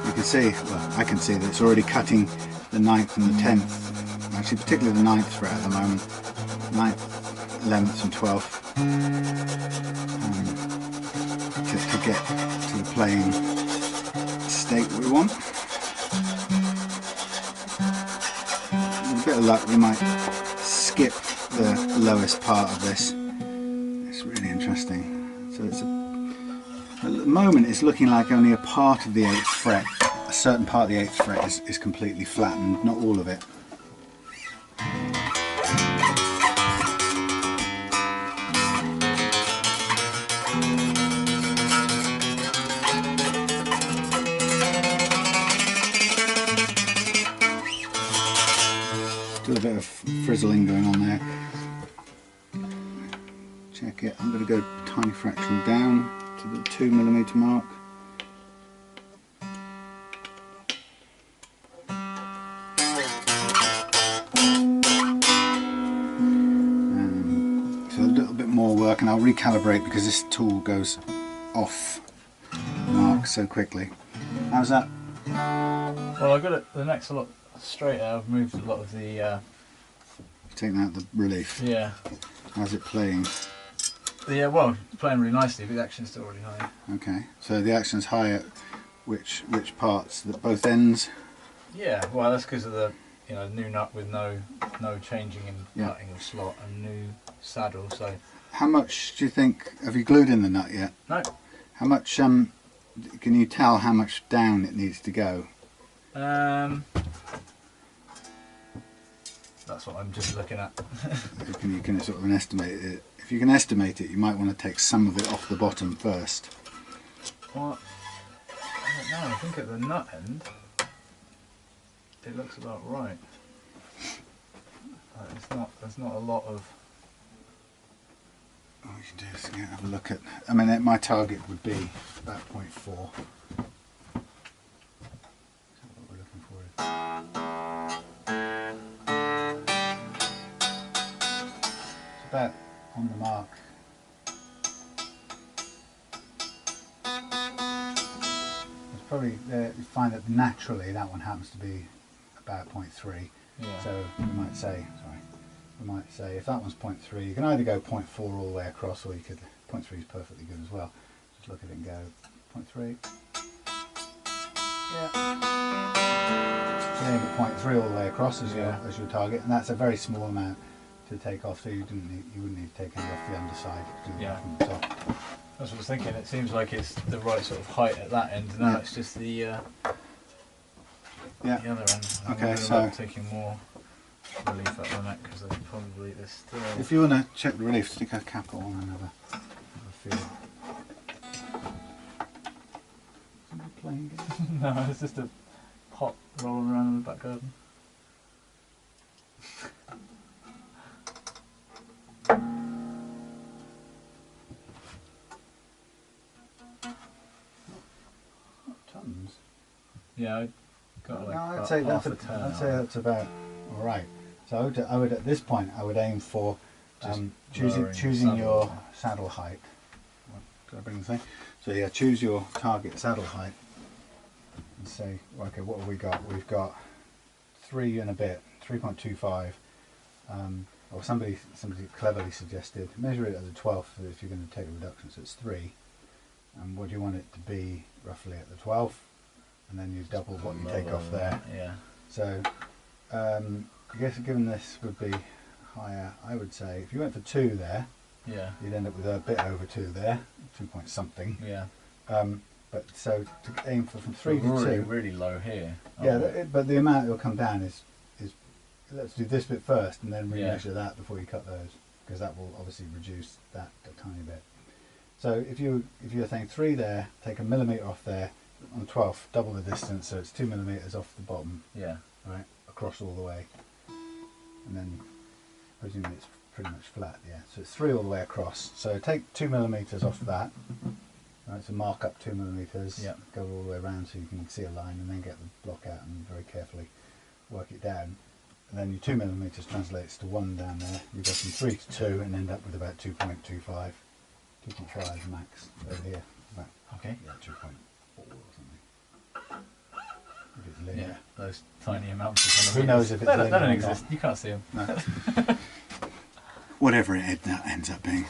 [SPEAKER 1] You can see, well, I can see that it's already cutting the 9th and the 10th, actually particularly the 9th fret at the moment, 9th, 11th and 12th, to get to the playing state we want. With a bit of luck we might skip the lowest part of this. It's really interesting. So it's at the moment it's looking like only a part of the 8th fret, a certain part of the 8th fret is completely flattened, not all of it. Still a bit of frizzling going on there. Check it. I'm going to go tiny fraction down to the 2mm mark. So a little bit more work, and I'll recalibrate because this tool goes off mark so quickly. How's that?
[SPEAKER 2] Well, I got it. The neck's a lot straighter. I've moved a lot of the.
[SPEAKER 1] Taking out the relief.
[SPEAKER 2] Yeah.
[SPEAKER 1] How's it playing?
[SPEAKER 2] Yeah, well, it's playing really nicely, but the action's still really high.
[SPEAKER 1] Okay, so the action's high at which parts? Both ends?
[SPEAKER 2] Yeah, well, that's because of the new nut with no changing in cutting of slot and new saddle. So.
[SPEAKER 1] How much do you think? Have you glued in the nut yet?
[SPEAKER 2] No.
[SPEAKER 1] How much? Can you tell how much down it needs to go?
[SPEAKER 2] That's what I'm just looking at.
[SPEAKER 1] you can sort of estimate it. If you can estimate it, you might want to take some of it off the bottom first.
[SPEAKER 2] What? I don't know. I think at the nut end, it looks about right. There's not a lot of.
[SPEAKER 1] What you can do is have a look at. I mean, my target would be about 0.4. What we're looking for is. It's about on the mark. It's probably you find that naturally that one happens to be about 0.3.
[SPEAKER 2] Yeah.
[SPEAKER 1] So we might say, if that one's 0.3, you can either go 0.4 all the way across, or you could 0.3 is perfectly good as well. Just look at it and go 0.3. Yeah. So aim at 0.3 all the way across as your target, and that's a very small amount to take off. So you wouldn't need to take any off the underside.
[SPEAKER 2] Yeah.
[SPEAKER 1] From the top.
[SPEAKER 2] That's what I was thinking. It seems like it's the right sort of height at that end. Now it's just the other end.
[SPEAKER 1] Okay,
[SPEAKER 2] so taking more relief at the neck because there's probably this still.
[SPEAKER 1] If you want to check the relief, stick a cap on and have a feel. Somebody playing again?
[SPEAKER 2] No, it's just a pot rolling around in the back garden.
[SPEAKER 1] Tons.
[SPEAKER 2] Yeah, I got like
[SPEAKER 1] I'd say that's about all right. So I would at this point I would aim for choosing your saddle height. Did I bring the thing? So yeah, choose your target saddle height and say, okay, what have we got? We've got 3 and a bit, 3.25. Or somebody cleverly suggested measure it at the 12th if you're going to take a reduction. So it's 3. And what do you want it to be roughly at the 12th? And then you double what you take off there.
[SPEAKER 2] Yeah.
[SPEAKER 1] So I guess given this would be higher, I would say if you went for 2 there,
[SPEAKER 2] Yeah.
[SPEAKER 1] you'd end up with a bit over 2 there. 2 point something.
[SPEAKER 2] Yeah.
[SPEAKER 1] But so to aim for from 3 to 2.
[SPEAKER 2] Really low here.
[SPEAKER 1] Yeah, but the amount it will come down is let's do this bit first and then
[SPEAKER 2] Yeah.
[SPEAKER 1] remeasure that before you cut those, because that will obviously reduce that a tiny bit. So if you're saying 3 there, take a millimetre off there on the 12th, double the distance, so it's 2 millimetres off the bottom,
[SPEAKER 2] Yeah.
[SPEAKER 1] right, across all the way, and then presumably it's pretty much flat. Yeah, so it's 3 all the way across. So take 2 millimetres off that. Right, so mark up 2 millimetres,
[SPEAKER 2] Yeah.
[SPEAKER 1] go all the way around so you can see a line, and then get the block out and very carefully work it down. And then your 2 millimetres translates to 1 down there. You go from 3 to 2 and end up with about 2.25, 2.5 max over here. About,
[SPEAKER 2] Okay.
[SPEAKER 1] yeah, 2.4 or something. If it's linear.
[SPEAKER 2] Yeah. Those tiny amounts of
[SPEAKER 1] Who knows if it's
[SPEAKER 2] they
[SPEAKER 1] linear
[SPEAKER 2] don't
[SPEAKER 1] or
[SPEAKER 2] exist.
[SPEAKER 1] not.
[SPEAKER 2] You can't see them.
[SPEAKER 1] No. Whatever it ends up being.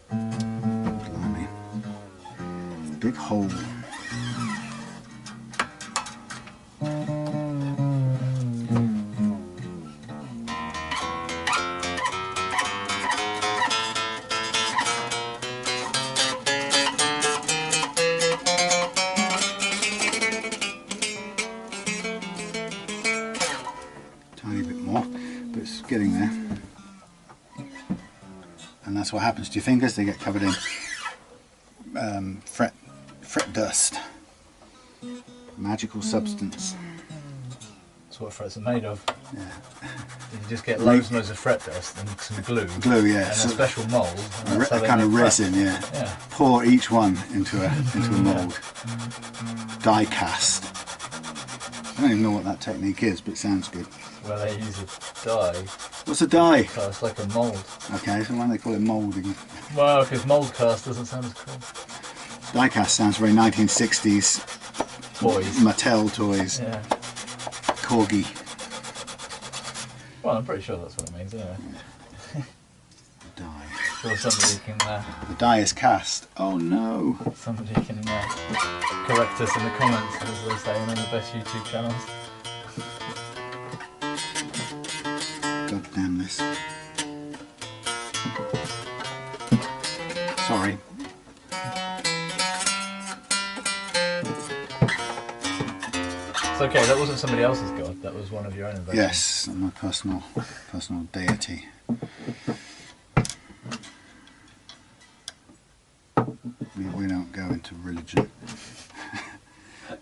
[SPEAKER 1] Blimey. Big hole. Tiny bit more, but it's getting there. And that's what happens to your fingers, they get covered in fret dust. Magical substance.
[SPEAKER 2] That's what frets are made of.
[SPEAKER 1] Yeah.
[SPEAKER 2] You just get loads and loads of fret dust and some glue.
[SPEAKER 1] Glue, yeah.
[SPEAKER 2] And a
[SPEAKER 1] So
[SPEAKER 2] special mould. and that's how
[SPEAKER 1] a
[SPEAKER 2] they
[SPEAKER 1] kind of
[SPEAKER 2] make fret.
[SPEAKER 1] resin, yeah.
[SPEAKER 2] Yeah.
[SPEAKER 1] Pour each one into a mould. Die cast. I don't even know what that technique is, but it sounds good.
[SPEAKER 2] Where they use a dye.
[SPEAKER 1] What's a die?
[SPEAKER 2] Cast like a mould.
[SPEAKER 1] Okay, so why do they call it moulding?
[SPEAKER 2] Well, because mould cast doesn't sound as cool.
[SPEAKER 1] Die cast sounds very 1960s
[SPEAKER 2] Boys.
[SPEAKER 1] Mattel toys.
[SPEAKER 2] Yeah.
[SPEAKER 1] Corgi.
[SPEAKER 2] Well, I'm pretty sure that's what it means anyway.
[SPEAKER 1] Die.
[SPEAKER 2] Sure somebody can
[SPEAKER 1] The die is cast. Oh no.
[SPEAKER 2] correct us in the comments, as they say, on one of the best YouTube channels.
[SPEAKER 1] God damn this. Sorry.
[SPEAKER 2] It's okay, that wasn't somebody else's god, that was one of your own inventions.
[SPEAKER 1] Yes, my personal deity. We don't go into religion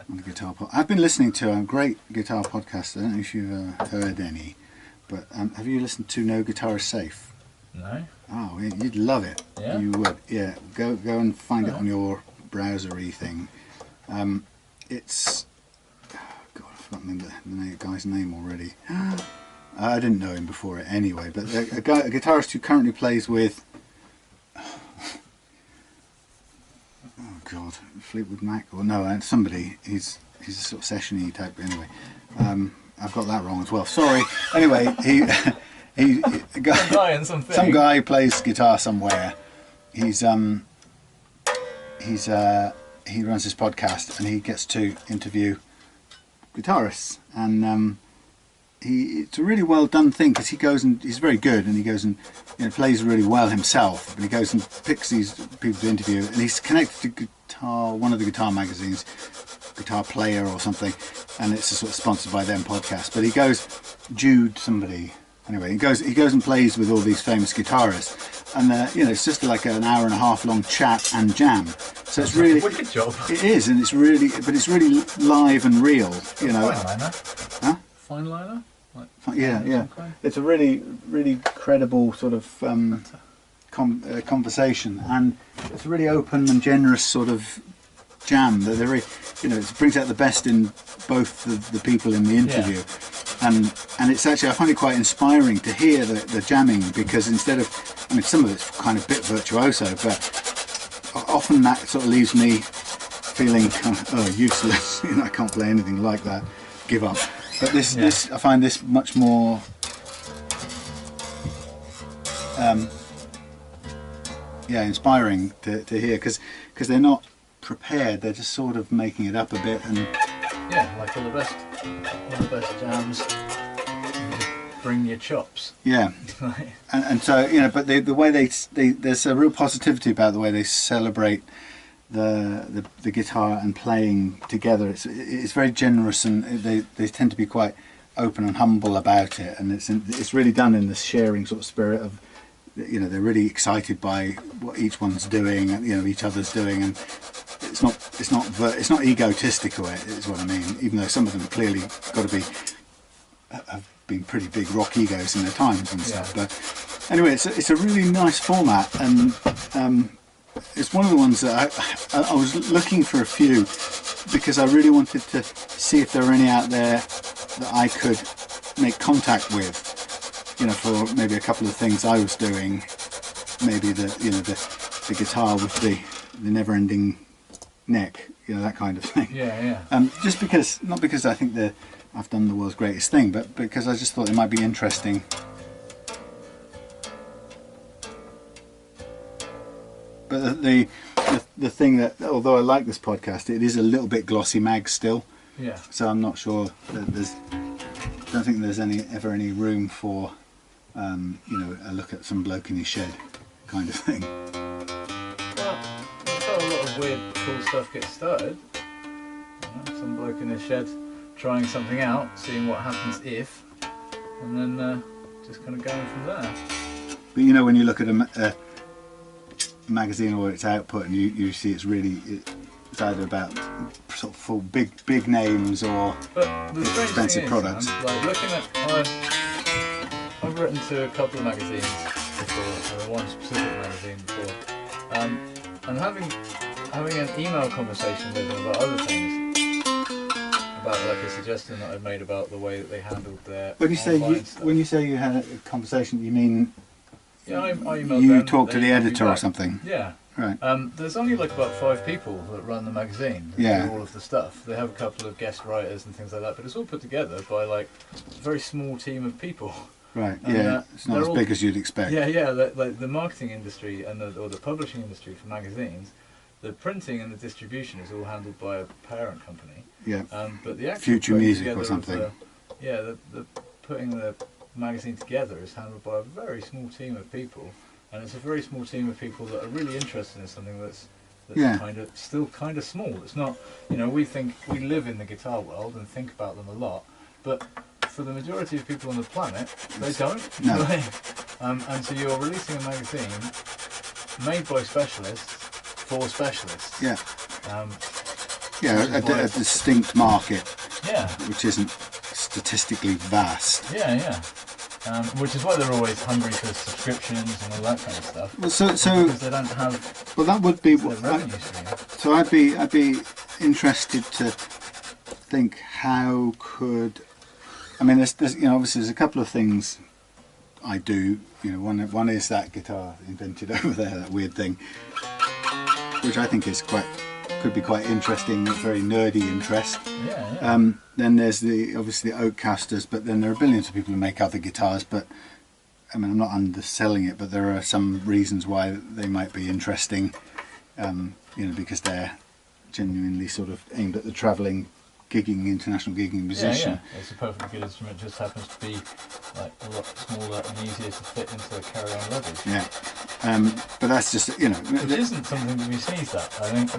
[SPEAKER 1] on the guitar pod. I've been listening to a great guitar podcast. I don't know if you've heard any, but have you listened to No Guitar Is Safe?
[SPEAKER 2] No?
[SPEAKER 1] Oh, you'd love it.
[SPEAKER 2] Yeah?
[SPEAKER 1] You would. Yeah, go and find it on your browsery thing. It's God, I've forgotten the guy's name already. I didn't know him before it anyway, but a guitarist who currently plays with God, Fleetwood Mac, or no, somebody. He's a sort of session-y type. Anyway, I've got that wrong as well. Sorry. Anyway, he
[SPEAKER 2] Some
[SPEAKER 1] guy plays guitar somewhere. He runs this podcast and he gets to interview guitarists, and it's a really well done thing because he goes and he's very good, and he goes and plays really well himself, but he goes and picks these people to interview, and he's connected to one of the guitar magazines, Guitar Player or something, and it's a sort of sponsored by them podcast. But he goes, Jude somebody, anyway, he goes and plays with all these famous guitarists, and it's just like an hour and a half long chat and jam. So it's really
[SPEAKER 2] wicked job.
[SPEAKER 1] It is, and it's really live and real,
[SPEAKER 2] Fine liner.
[SPEAKER 1] Huh?
[SPEAKER 2] Fine liner.
[SPEAKER 1] Yeah.
[SPEAKER 2] Okay.
[SPEAKER 1] It's a really credible sort of conversation, and it's a really open and generous sort of jam that they're, it brings out the best in both the people in the interview.
[SPEAKER 2] Yeah.
[SPEAKER 1] And it's actually, I find it quite inspiring to hear the jamming, because instead of, some of it's kind of a bit virtuoso, but often that sort of leaves me feeling kind of useless. I can't play anything like that, give up. But this I find this much more yeah, inspiring to hear, because they're not prepared. They're just sort of making it up a bit, and
[SPEAKER 2] yeah, like all the best jams. You just bring your chops.
[SPEAKER 1] yeah, and so but the way there's a real positivity about the way they celebrate the guitar and playing together. It's very generous, and they tend to be quite open and humble about it, and it's really done in this sharing sort of spirit of, they're really excited by what each one's doing, and each other's doing, and it's not egotistical, is what I mean. Even though some of them clearly have been pretty big rock egos in their times and stuff. But anyway, it's a really nice format, and it's one of the ones that I was looking for a few, because I really wanted to see if there were any out there that I could make contact with, for maybe a couple of things I was doing, maybe the guitar with the never-ending neck, that kind of thing.
[SPEAKER 2] Yeah.
[SPEAKER 1] Just because, not because I think I've done the world's greatest thing, but because I just thought it might be interesting. But the thing that, although I like this podcast, it is a little bit glossy mag still.
[SPEAKER 2] Yeah.
[SPEAKER 1] So I'm not sure that don't think there's ever any room for a look at some bloke in his shed kind of thing.
[SPEAKER 2] Well, that's how a lot of weird, cool stuff gets started. Some bloke in his shed trying something out, seeing what happens if, and then just kind of going from there.
[SPEAKER 1] But when you look at a magazine or its output, and you see it's either about sort of full big names or expensive products.
[SPEAKER 2] Like looking at, I've written to a couple of magazines before, or one specific magazine before, and having an email conversation with them about other things, about like a suggestion that I've made about the way that they handled their
[SPEAKER 1] when you say you had a conversation, you mean
[SPEAKER 2] I emailed
[SPEAKER 1] you
[SPEAKER 2] them,
[SPEAKER 1] talked to the editor or something?
[SPEAKER 2] Yeah.
[SPEAKER 1] Right.
[SPEAKER 2] There's only like about 5 people that run the magazine.
[SPEAKER 1] Yeah.
[SPEAKER 2] Do all of the stuff. They have a couple of guest writers and things like that, but it's all put together by like a very small team of people.
[SPEAKER 1] Right.
[SPEAKER 2] And,
[SPEAKER 1] yeah. It's not as big as you'd expect.
[SPEAKER 2] Yeah. Like the marketing industry and or the publishing industry for magazines, the printing and the distribution is all handled by a parent company.
[SPEAKER 1] Yeah.
[SPEAKER 2] But the actual
[SPEAKER 1] Future Music or something.
[SPEAKER 2] The putting the magazine together is handled by a very small team of people. And it's a very small team of people that are really interested in something that's still kind of small. It's not, we live in the guitar world and think about them a lot, but for the majority of people on the planet, they don't.
[SPEAKER 1] No.
[SPEAKER 2] And so you're releasing a magazine made by specialists for specialists.
[SPEAKER 1] Yeah. A distinct market.
[SPEAKER 2] Yeah.
[SPEAKER 1] Which isn't statistically vast.
[SPEAKER 2] Yeah. Which is why they're always hungry for subscriptions and all that kind of stuff.
[SPEAKER 1] Well, so
[SPEAKER 2] because they don't have.
[SPEAKER 1] Well, that would be.
[SPEAKER 2] Revenue stream.
[SPEAKER 1] So I'd be interested to think how could. I mean, there's obviously there's a couple of things I do. One is that guitar invented over there, that weird thing, which I think could be quite interesting. It's very nerdy interest.
[SPEAKER 2] Yeah.
[SPEAKER 1] Then there's obviously the Oakcasters, but then there are billions of people who make other guitars. But I mean, I'm not underselling it, but there are some reasons why they might be interesting. Because they're genuinely sort of aimed at the travelling, international gigging musician.
[SPEAKER 2] Yeah. It's a perfectly good instrument. Just happens to be like a lot smaller and easier to fit into a carry-on luggage.
[SPEAKER 1] Yeah. But that's just
[SPEAKER 2] Which isn't something to be sneezed at. I think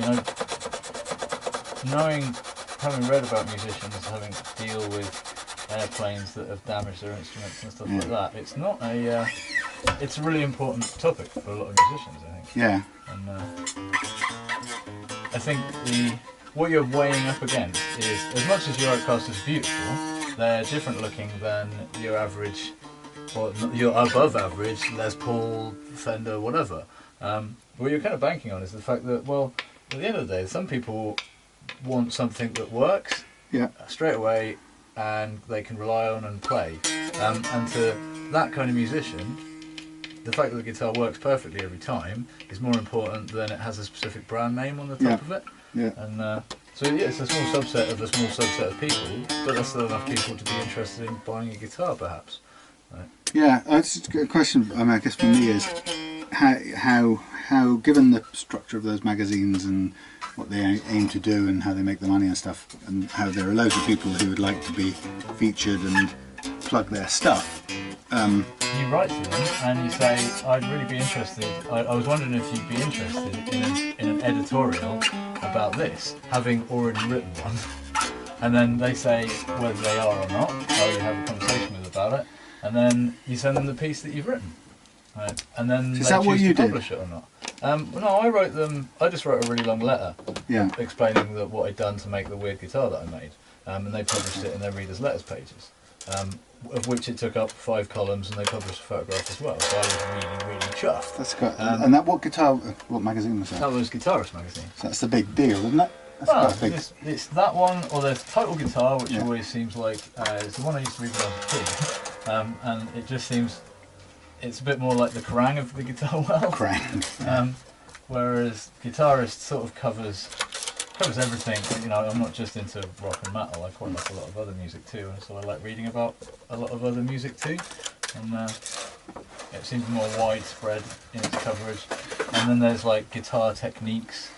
[SPEAKER 2] having read about musicians having to deal with airplanes that have damaged their instruments and stuff like that, it's not it's a really important topic for a lot of musicians, I think.
[SPEAKER 1] Yeah.
[SPEAKER 2] And I think what you're weighing up against is, as much as your Oakcasters are beautiful, they're different looking than your average, or your above average Les Paul, Fender, whatever. What you're kind of banking on is the fact that, well, at the end of the day, some people want something that works straight away and they can rely on and play. And to that kind of musician, the fact that the guitar works perfectly every time is more important than it has a specific brand name on the top of it.
[SPEAKER 1] Yeah.
[SPEAKER 2] And it's a small subset of a small subset of people, but that's still enough people to be interested in buying a guitar, perhaps.
[SPEAKER 1] Yeah, it's a question. I mean, I guess for me is how given the structure of those magazines and what they aim to do and how they make the money and stuff, and how there are loads of people who would like to be featured and plug their stuff.
[SPEAKER 2] You write to them and you say, I'd really be interested, I was wondering if you'd be interested in an editorial about this, having already written one. And then they say whether they are or not, so you have a conversation with them about it, and then you send them the piece that you've written. Right? And then
[SPEAKER 1] Is
[SPEAKER 2] they
[SPEAKER 1] that what
[SPEAKER 2] choose
[SPEAKER 1] you
[SPEAKER 2] to
[SPEAKER 1] did?
[SPEAKER 2] publish it or not. No, I just wrote a really long letter explaining what I'd done to make the weird guitar that I made. And they published it in their readers' letters pages. Of which it took up 5 columns, and they published a photograph as well. So I was really chuffed.
[SPEAKER 1] That's good. And that what magazine was that?
[SPEAKER 2] That was Guitarist magazine.
[SPEAKER 1] So that's the big deal, isn't it? That's
[SPEAKER 2] Well,
[SPEAKER 1] quite big.
[SPEAKER 2] it's that one, or there's Total Guitar, which always seems like it's the one I used to read when I was a kid, and it just seems it's a bit more like the Kerrang of the guitar world.
[SPEAKER 1] Kerrang.
[SPEAKER 2] Whereas Guitarist sort of covers everything. You know, I'm not just into rock and metal. I quite like a lot of other music too, and so I like reading about a lot of other music too. And it seems more widespread in its coverage. And then there's like Guitar Techniques,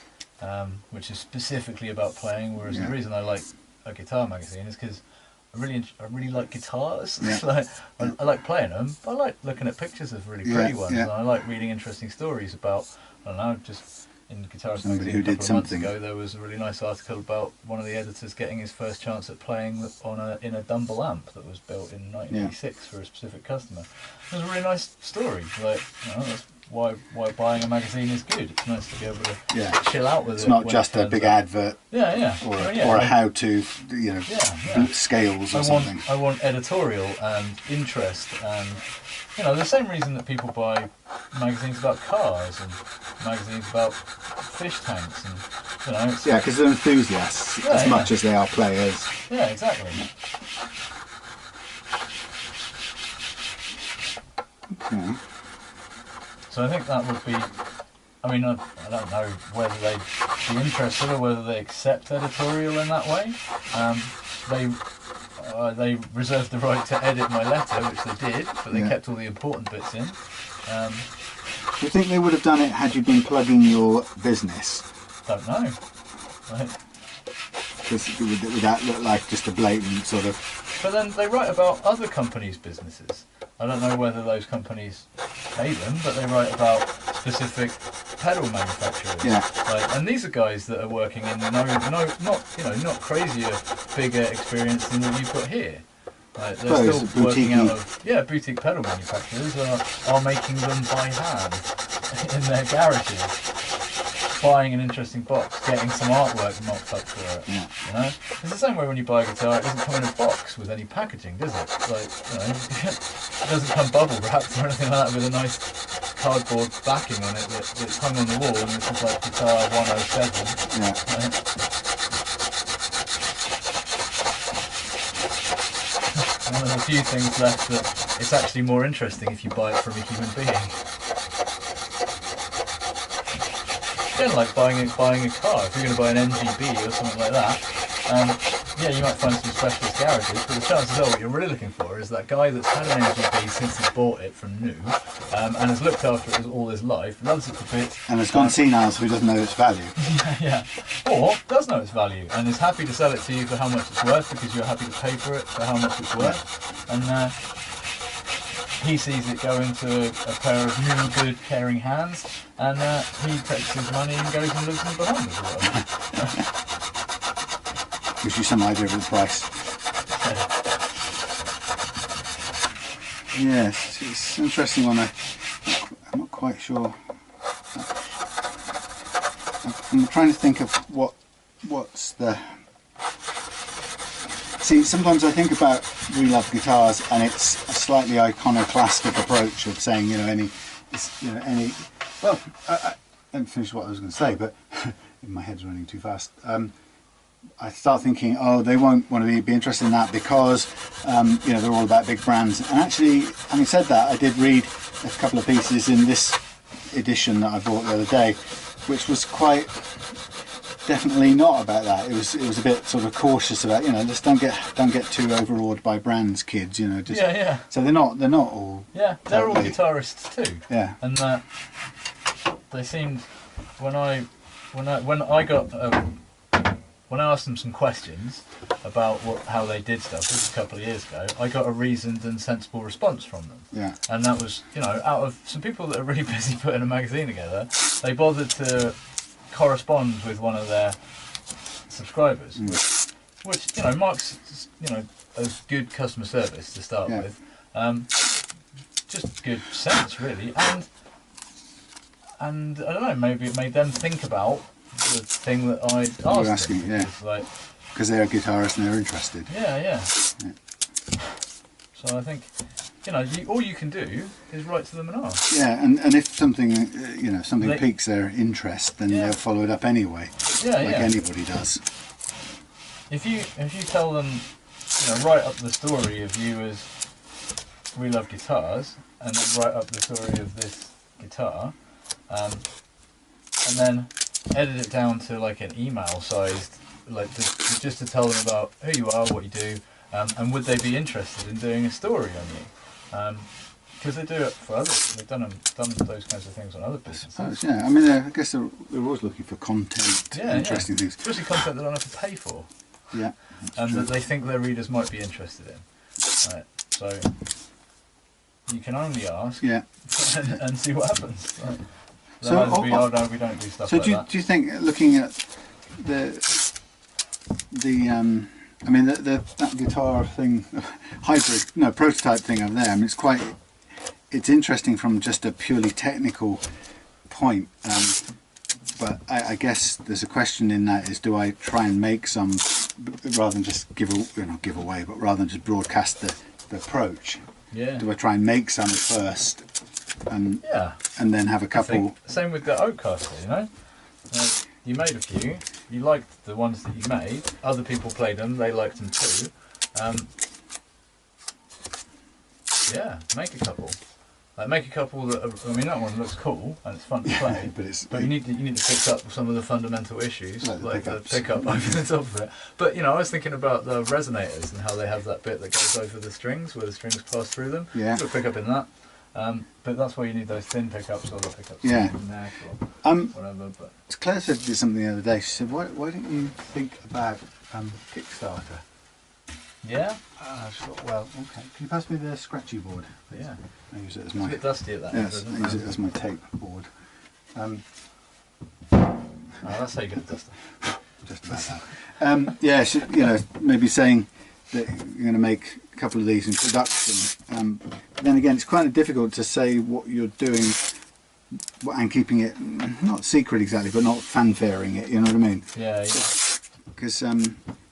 [SPEAKER 2] which is specifically about playing. Whereas the reason I like a guitar magazine is because I really like guitars. Like, I like playing them, but I like looking at pictures of really pretty ones. And I like reading interesting stories about, I don't know, just in Guitarist
[SPEAKER 1] Somebody
[SPEAKER 2] magazine
[SPEAKER 1] who
[SPEAKER 2] a
[SPEAKER 1] did
[SPEAKER 2] couple of months
[SPEAKER 1] something.
[SPEAKER 2] ago, there was a really nice article about one of the editors getting his first chance at playing in a Dumble amp that was built in 1986 for a specific customer. It was a really nice story. Like, you know, that's why buying a magazine is good. It's nice to be able to chill out with it.
[SPEAKER 1] It's not just a big advert. Or a how to, scales or something.
[SPEAKER 2] I want editorial and interest, and the same reason that people buy magazines about cars and magazines about fish tanks, and it's,
[SPEAKER 1] because they're enthusiasts as much as they are players.
[SPEAKER 2] Yeah, exactly.
[SPEAKER 1] Okay.
[SPEAKER 2] So I think that would be. I mean, I don't know whether they'd be interested or whether they accept editorial in that way. They reserved the right to edit my letter, which they did, but they kept all the important bits in.
[SPEAKER 1] Do you think they would have done it had you been plugging your business?
[SPEAKER 2] Don't know. Right.
[SPEAKER 1] Would that look like just a blatant sort of...
[SPEAKER 2] But then they write about other companies' businesses. I don't know whether those companies pay them, but they write about specific pedal manufacturers.
[SPEAKER 1] Yeah.
[SPEAKER 2] And these are guys that are working in not crazier, bigger experience than what you've got here. They're still working out of boutique pedal manufacturers are making them by hand in their garages. Buying an interesting box, getting some artwork mocked up for it.
[SPEAKER 1] Yeah.
[SPEAKER 2] It's the same way when you buy a guitar, it doesn't come in a box with any packaging, does it? It doesn't come bubble wrapped or anything like that with a nice cardboard backing on it that's hung on the wall, and this is like guitar 107.
[SPEAKER 1] Yeah.
[SPEAKER 2] One of the few things left that it's actually more interesting if you buy it from a human being. Again, like buying a car. If you're going to buy an NGB or something like that, you might find some specialist garages, but the chances are what you're really looking for is that guy that's had an NGB since he bought it from new, and has looked after it all his life, loves it to bits,
[SPEAKER 1] and has gone senile, so he doesn't know its value.
[SPEAKER 2] Or does know its value and is happy to sell it to you for how much it's worth because you're happy to pay for it for how much it's worth, and he sees it go into a pair of new, good, caring hands, and he takes his money and goes and lives in the Bahamas or whatever.
[SPEAKER 1] Gives you some idea of the price. Yes, it's an interesting one. I'm not quite sure. I'm trying to think of what's the... See, sometimes I think about We Love Guitars, and it's a slightly iconoclastic approach of saying, well, I didn't finish what I was going to say, but my head's running too fast. I start thinking, they won't want to be interested in that because, they're all about big brands. And actually, having said that, I did read a couple of pieces in this edition that I bought the other day, which was quite definitely not about that. It was a bit sort of cautious about, you know, just don't get too overawed by brands, kids. You know, just
[SPEAKER 2] Yeah.
[SPEAKER 1] so they're not all.
[SPEAKER 2] Yeah, they're all
[SPEAKER 1] totally-
[SPEAKER 2] guitarists too.
[SPEAKER 1] Yeah.
[SPEAKER 2] And they seemed when I asked them some questions about how they did stuff, this was a couple of years ago, I got a reasoned and sensible response from them.
[SPEAKER 1] Yeah.
[SPEAKER 2] And that was, you know, out of some people that are really busy putting a magazine together, they bothered to correspond with one of their subscribers, which, you know, marks, you know, as good customer service to start with. Just good sense, really. And I don't know, maybe it made them think about the thing that I'd asked
[SPEAKER 1] You're asking,
[SPEAKER 2] them.
[SPEAKER 1] yeah.
[SPEAKER 2] Like,
[SPEAKER 1] because they're a guitarist and they're interested.
[SPEAKER 2] Yeah. So I think, you know, all you can do is write to them and ask.
[SPEAKER 1] Yeah, and if something, you know, something piques their interest, then they'll follow it up anyway.
[SPEAKER 2] Yeah,
[SPEAKER 1] like anybody does.
[SPEAKER 2] If you tell them, you know, write up the story of you as we love guitars, and then write up the story of this guitar, and then edit it down to like an email sized, like just to tell them about who you are, what you do, and would they be interested in doing a story on you? Because they do it for others. They've done those kinds of things on other businesses.
[SPEAKER 1] Yeah, I mean, I guess they're always looking for content, interesting things.
[SPEAKER 2] Especially content they don't have to pay for.
[SPEAKER 1] Yeah.
[SPEAKER 2] And that they think their readers might be interested in. Right. So you can only ask and see what happens. Right. So we don't do stuff like that.
[SPEAKER 1] Do you think, looking at I mean, that guitar thing, prototype thing over there, I mean, it's interesting from just a purely technical point, but I guess there's a question in that is, do I try and make some, rather than just give away, but rather than just broadcast the approach, do I try and make some first, and then have a couple?
[SPEAKER 2] Same with the Oakcaster, you know? You made a few, you liked the ones that you made, other people played them, they liked them too. Make a couple. Like, make a couple that I mean, that one looks cool and it's fun to play, but you need to pick up some of the fundamental issues, like the pickup over the top of it. But, you know, I was thinking about the resonators and how they have that bit that goes over the strings, where the strings pass through them.
[SPEAKER 1] Yeah.
[SPEAKER 2] Put a pickup in that. But that's why you need those thin pickups or the pickups in the neck or whatever. But
[SPEAKER 1] Claire said something the other day. She said, "Why don't you think about Kickstarter?"
[SPEAKER 2] Yeah.
[SPEAKER 1] I thought, well, okay. Can you pass me the scratchy board, please?
[SPEAKER 2] Yeah.
[SPEAKER 1] I use it as
[SPEAKER 2] It's
[SPEAKER 1] my.
[SPEAKER 2] a bit dusty at that.
[SPEAKER 1] Yes, I use it as my tape board.
[SPEAKER 2] That's how you get it dusty.
[SPEAKER 1] Just about that. Yeah, you know, maybe saying that you're going to make a couple of these in production. Then again, it's quite difficult to say what you're doing and keeping it not secret exactly, but not fanfaring it. You know what I mean?
[SPEAKER 2] Yeah.
[SPEAKER 1] Because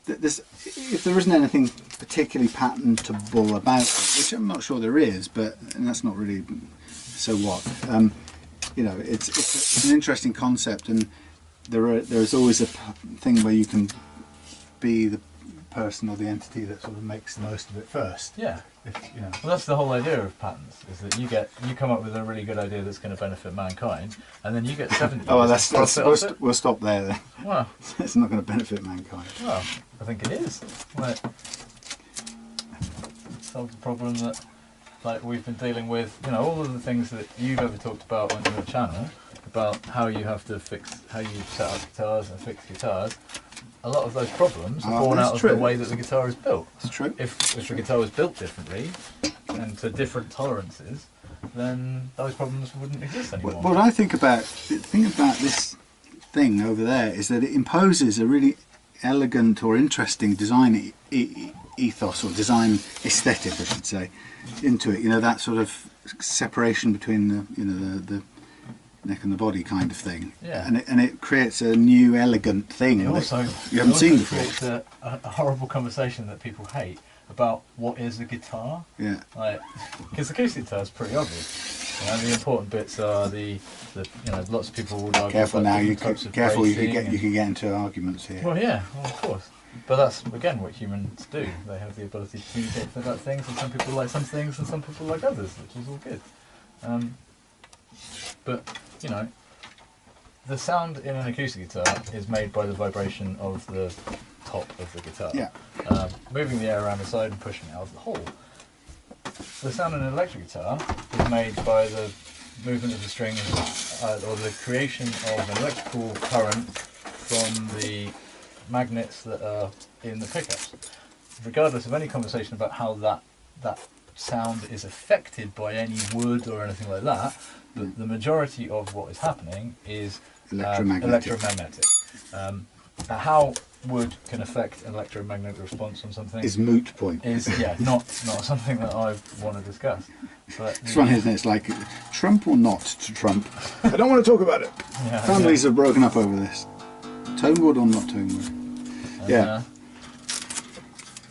[SPEAKER 1] if there isn't anything particularly patentable about it, which I'm not sure there is, and that's not really so what. You know, it's an interesting concept, and there's always a thing where you can be the person or the entity that sort of makes the most of it first.
[SPEAKER 2] Yeah.
[SPEAKER 1] You know.
[SPEAKER 2] Well, that's the whole idea of patents, is that you come up with a really good idea that's going to benefit mankind, and then you get 70 years.
[SPEAKER 1] We'll stop there then.
[SPEAKER 2] Well,
[SPEAKER 1] it's not going to benefit mankind.
[SPEAKER 2] Well, I think it is. Like, solves the problem that, like, we've been dealing with. You know, all of the things that you've ever talked about on your channel, about how you have to how you set up guitars and fix guitars. A lot of those problems are born out of the way that the guitar is built.
[SPEAKER 1] It's true.
[SPEAKER 2] If the guitar was built differently and to different tolerances, then those problems wouldn't exist anymore.
[SPEAKER 1] What I think about this thing over there is that it imposes a really elegant or interesting design ethos, or design aesthetic, I should say, into it. You know, that sort of separation between the neck and the body kind of thing.
[SPEAKER 2] Yeah.
[SPEAKER 1] And it creates a new elegant thing that you haven't seen before.
[SPEAKER 2] It creates a horrible conversation that people hate about what is a guitar.
[SPEAKER 1] Yeah.
[SPEAKER 2] Like, because acoustic guitar is pretty obvious. You know, the important bits are the lots of people would argue.
[SPEAKER 1] Careful now, you
[SPEAKER 2] can
[SPEAKER 1] could get into arguments here.
[SPEAKER 2] Well, yeah, of course. But that's again what humans do. They have the ability to communicate about things, and some people like some things, and some people like others, which is all good. But you know, the sound in an acoustic guitar is made by the vibration of the top of the guitar.
[SPEAKER 1] Yeah.
[SPEAKER 2] Moving the air around the side and pushing it out of the hole. The sound in an electric guitar is made by the movement of the strings or the creation of an electrical current from the magnets that are in the pickups. Regardless of any conversation about how that sound is affected by any wood or anything like that, the majority of what is happening is electromagnetic. How wood can affect an electromagnetic response on something
[SPEAKER 1] is moot point.
[SPEAKER 2] Is not something that I want to discuss. But
[SPEAKER 1] it's funny, isn't it? It's like Trump or not to Trump. I don't want to talk about it. Families have broken up over this. Tonewood or not Tonewood?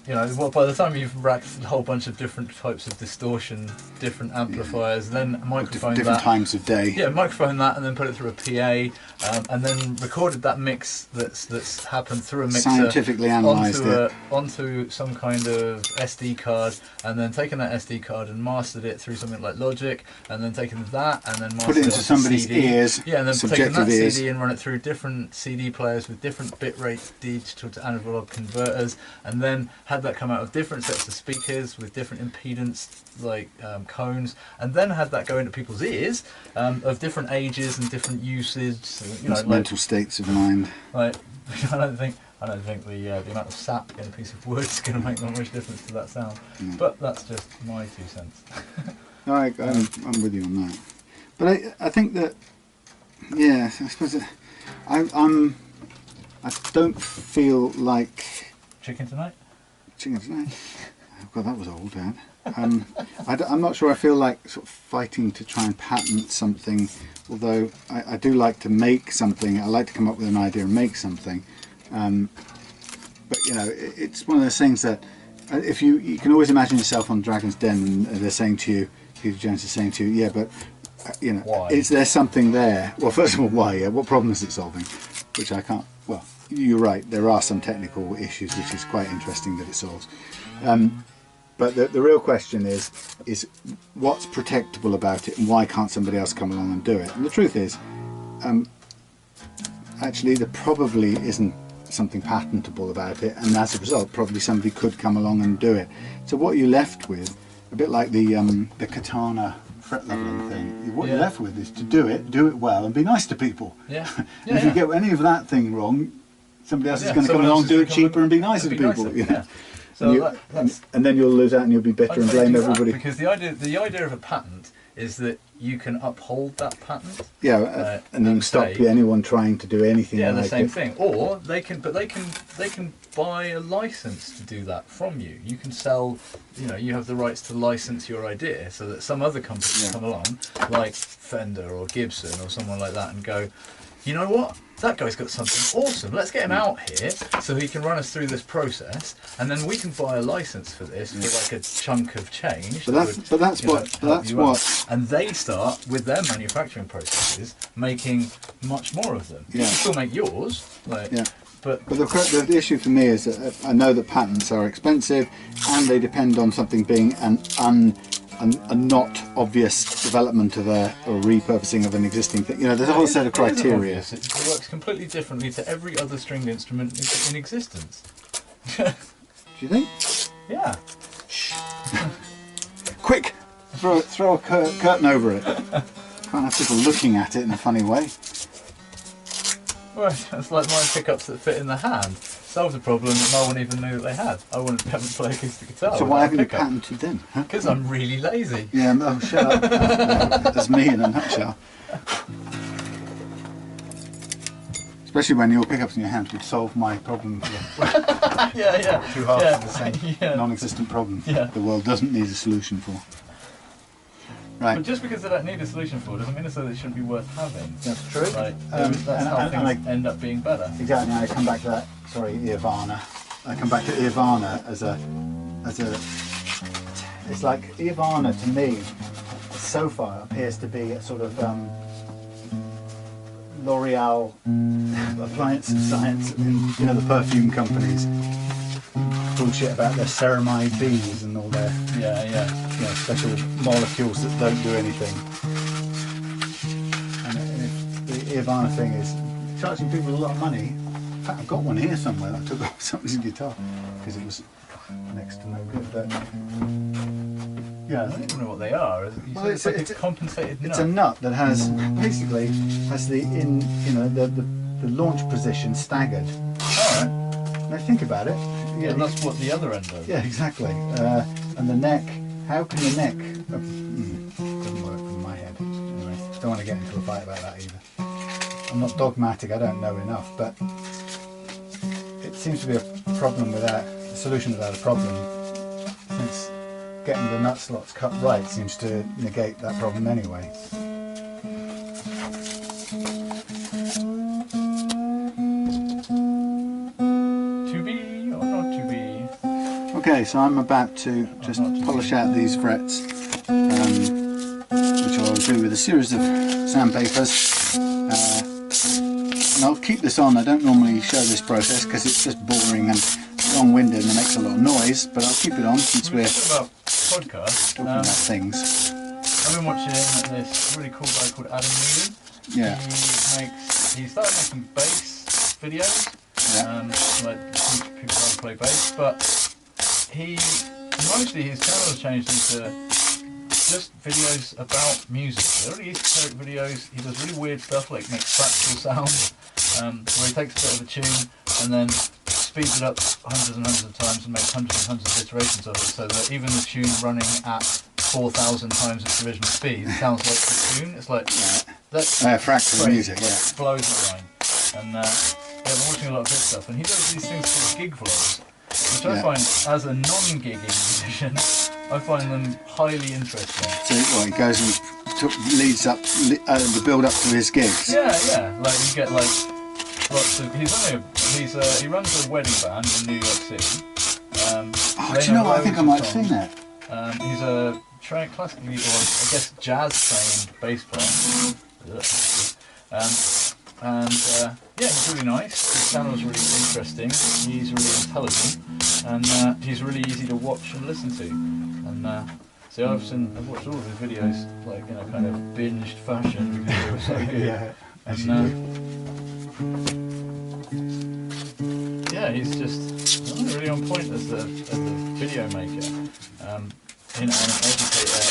[SPEAKER 2] And, well, by the time you've racked a whole bunch of different types of distortion, different amplifiers, then microphone
[SPEAKER 1] different
[SPEAKER 2] that,
[SPEAKER 1] times of day.
[SPEAKER 2] Yeah, microphone that, and then put it through a PA, and then recorded that mix that's happened through a mixer,
[SPEAKER 1] scientifically analysed
[SPEAKER 2] onto some kind of SD card, and then taken that SD card and mastered it through something like Logic, and then taken that and then mastered
[SPEAKER 1] put it into somebody's
[SPEAKER 2] CD.
[SPEAKER 1] ears.
[SPEAKER 2] Yeah, and then taken
[SPEAKER 1] subjective
[SPEAKER 2] that
[SPEAKER 1] ears.
[SPEAKER 2] CD and run it through different CD players with different bit rates, digital to analog converters, and then had that come out of different sets of speakers with different impedance, like cones, and then had that go into people's ears of different ages and different usage.
[SPEAKER 1] Mental states of mind.
[SPEAKER 2] Like, I don't think the amount of sap in a piece of wood is going to make that much difference to that sound. But that's just my 2 cents.
[SPEAKER 1] No, I'm with you on that. But I think that, I suppose I don't feel like
[SPEAKER 2] Chicken tonight.
[SPEAKER 1] Oh God, that was old, Dad. I'm not sure I feel like sort of fighting to try and patent something, although I do like to make something. I like to come up with an idea and make something. But it's one of those things that if you can always imagine yourself on Dragon's Den and they're saying to you, Peter Jones is saying to you, yeah, but
[SPEAKER 2] why?
[SPEAKER 1] Is there something there? Well, first of all, why? Yeah, what problem is it solving? Which I can't. Well, you're right. There are some technical issues, which is quite interesting that it solves. But the real question is what's protectable about it, and why can't somebody else come along and do it? And the truth is, actually, there probably isn't something patentable about it, and as a result, probably somebody could come along and do it. So what you're left with, a bit like the katana fret leveling thing, what you're left with is to do it well, and be nice to people. And if you get any of that thing wrong, somebody else is going to come along, do it cheaper, and be nicer to people. So and then you'll lose out, and you'll be bitter and blame everybody.
[SPEAKER 2] Because the idea of a patent is that you can uphold that patent.
[SPEAKER 1] And then stop anyone trying to do anything.
[SPEAKER 2] The same thing. Or they can buy a license to do that from you. You can sell. You have the rights to license your idea, so that some other company can come along, like Fender or Gibson or someone like that, and go, you know what? That guy's got something awesome. Let's get him out here so he can run us through this process, and then we can buy a license for this for like a chunk of change.
[SPEAKER 1] But that's what.
[SPEAKER 2] And they start with their manufacturing processes making much more of them. You can still make yours, But
[SPEAKER 1] the issue for me is that I know that patents are expensive, and they depend on something being a not obvious development of or repurposing of an existing thing. There's a whole set of criteria.
[SPEAKER 2] It works completely differently to every other stringed instrument in existence.
[SPEAKER 1] Do you think?
[SPEAKER 2] Yeah.
[SPEAKER 1] Quick, throw a curtain over it. Can't have people looking at it in a funny way.
[SPEAKER 2] Well, it's like my pickups that fit in the hand. Solved a problem that no one even knew that they had. I wouldn't be able to play acoustic guitar.
[SPEAKER 1] So why haven't you patented them?
[SPEAKER 2] Because I'm really lazy.
[SPEAKER 1] Yeah, shut up. That's me in a nutshell. Especially when your pickups in your hand would solve my problem.
[SPEAKER 2] Two
[SPEAKER 1] halves of the same non-existent problem the world doesn't need a solution for. Right.
[SPEAKER 2] But just because they don't need a solution for it doesn't mean that it shouldn't be worth having.
[SPEAKER 1] That's true.
[SPEAKER 2] That's how things end up being better.
[SPEAKER 1] Exactly. I come back to that. Sorry, Nirvana. I come back to Nirvana as a. It's like Nirvana to me, so far appears to be a sort of L'Oreal appliance and science. The perfume companies bullshit about their ceramide bees and all their special molecules that don't do anything. And Earvana thing is charging people a lot of money. In fact, I've got one here somewhere that I took off somebody's guitar because it was next to no good. But yeah,
[SPEAKER 2] I don't even know what they are.
[SPEAKER 1] Well,
[SPEAKER 2] it's like a compensated nut.
[SPEAKER 1] it's a nut that has basically has the the launch position staggered.
[SPEAKER 2] Alright.
[SPEAKER 1] Now think about it.
[SPEAKER 2] Yeah, that's what the other end does.
[SPEAKER 1] Yeah, exactly. And the neck. How can the neck? Doesn't work from my head. Anyway, don't want to get into a fight about that either. I'm not dogmatic. I don't know enough, but it seems to be a problem without a solution without a problem. Since getting the nut slots cut right seems to negate that problem anyway.
[SPEAKER 2] To be or not to be?
[SPEAKER 1] Okay, so I'm about to just polish out these frets, which I'll do with a series of sandpapers. And I'll keep this on. I don't normally show this process because it's just boring and long-winded and makes a lot of noise, but I'll keep it on since we're
[SPEAKER 2] about podcast.
[SPEAKER 1] talking about things.
[SPEAKER 2] I've been watching this really cool guy called Adam Neely.
[SPEAKER 1] Yeah.
[SPEAKER 2] He started making bass videos, like teach people how to play bass, but mostly his channel has changed into just videos about music. They're really esoteric videos. He does really weird stuff like makes fractal sounds, where he takes a bit of a tune and then speeds it up hundreds and hundreds of times and makes hundreds and hundreds of iterations of it, so that even the tune running at 4,000 times its original speed sounds like the tune. It's like that's
[SPEAKER 1] fractal
[SPEAKER 2] crazy.
[SPEAKER 1] music. Yeah.
[SPEAKER 2] It blows my mind. And I've been watching a lot of his stuff, and he does these things called gig vlogs, which I find, as a non-gigging musician, I find them highly interesting.
[SPEAKER 1] So he goes and leads up the build up to his gigs.
[SPEAKER 2] Yeah, yeah. Like you get like lots of. He runs a wedding band in New York City.
[SPEAKER 1] Do you know what? I think I might have seen that.
[SPEAKER 2] He's a classically, or I guess jazz trained bass player. Yeah, he's really nice. His channel's really interesting. He's really intelligent, and he's really easy to watch and listen to. And so I've watched all of his videos like in a kind of binged fashion because they were so good.
[SPEAKER 1] Yeah, as you do.
[SPEAKER 2] Yeah, he's just really on point as a video maker, and an educator,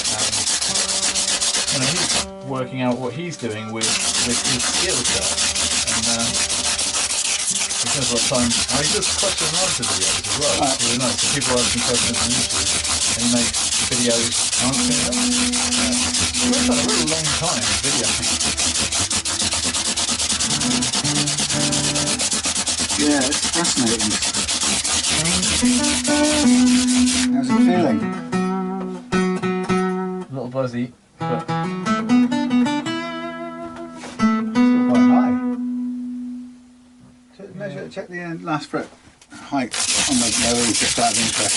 [SPEAKER 2] and he's working out what he's doing with his skill set, and he spends a lot of time. He does question and answer videos as well. It's really nice. So people ask him questions on YouTube, and he makes videos answering them. He works on a really long time video.
[SPEAKER 1] Yeah, it's fascinating. How's it feeling?
[SPEAKER 2] A little buzzy, but
[SPEAKER 1] Still quite high. Check the last fret height on the lower, just out of interest.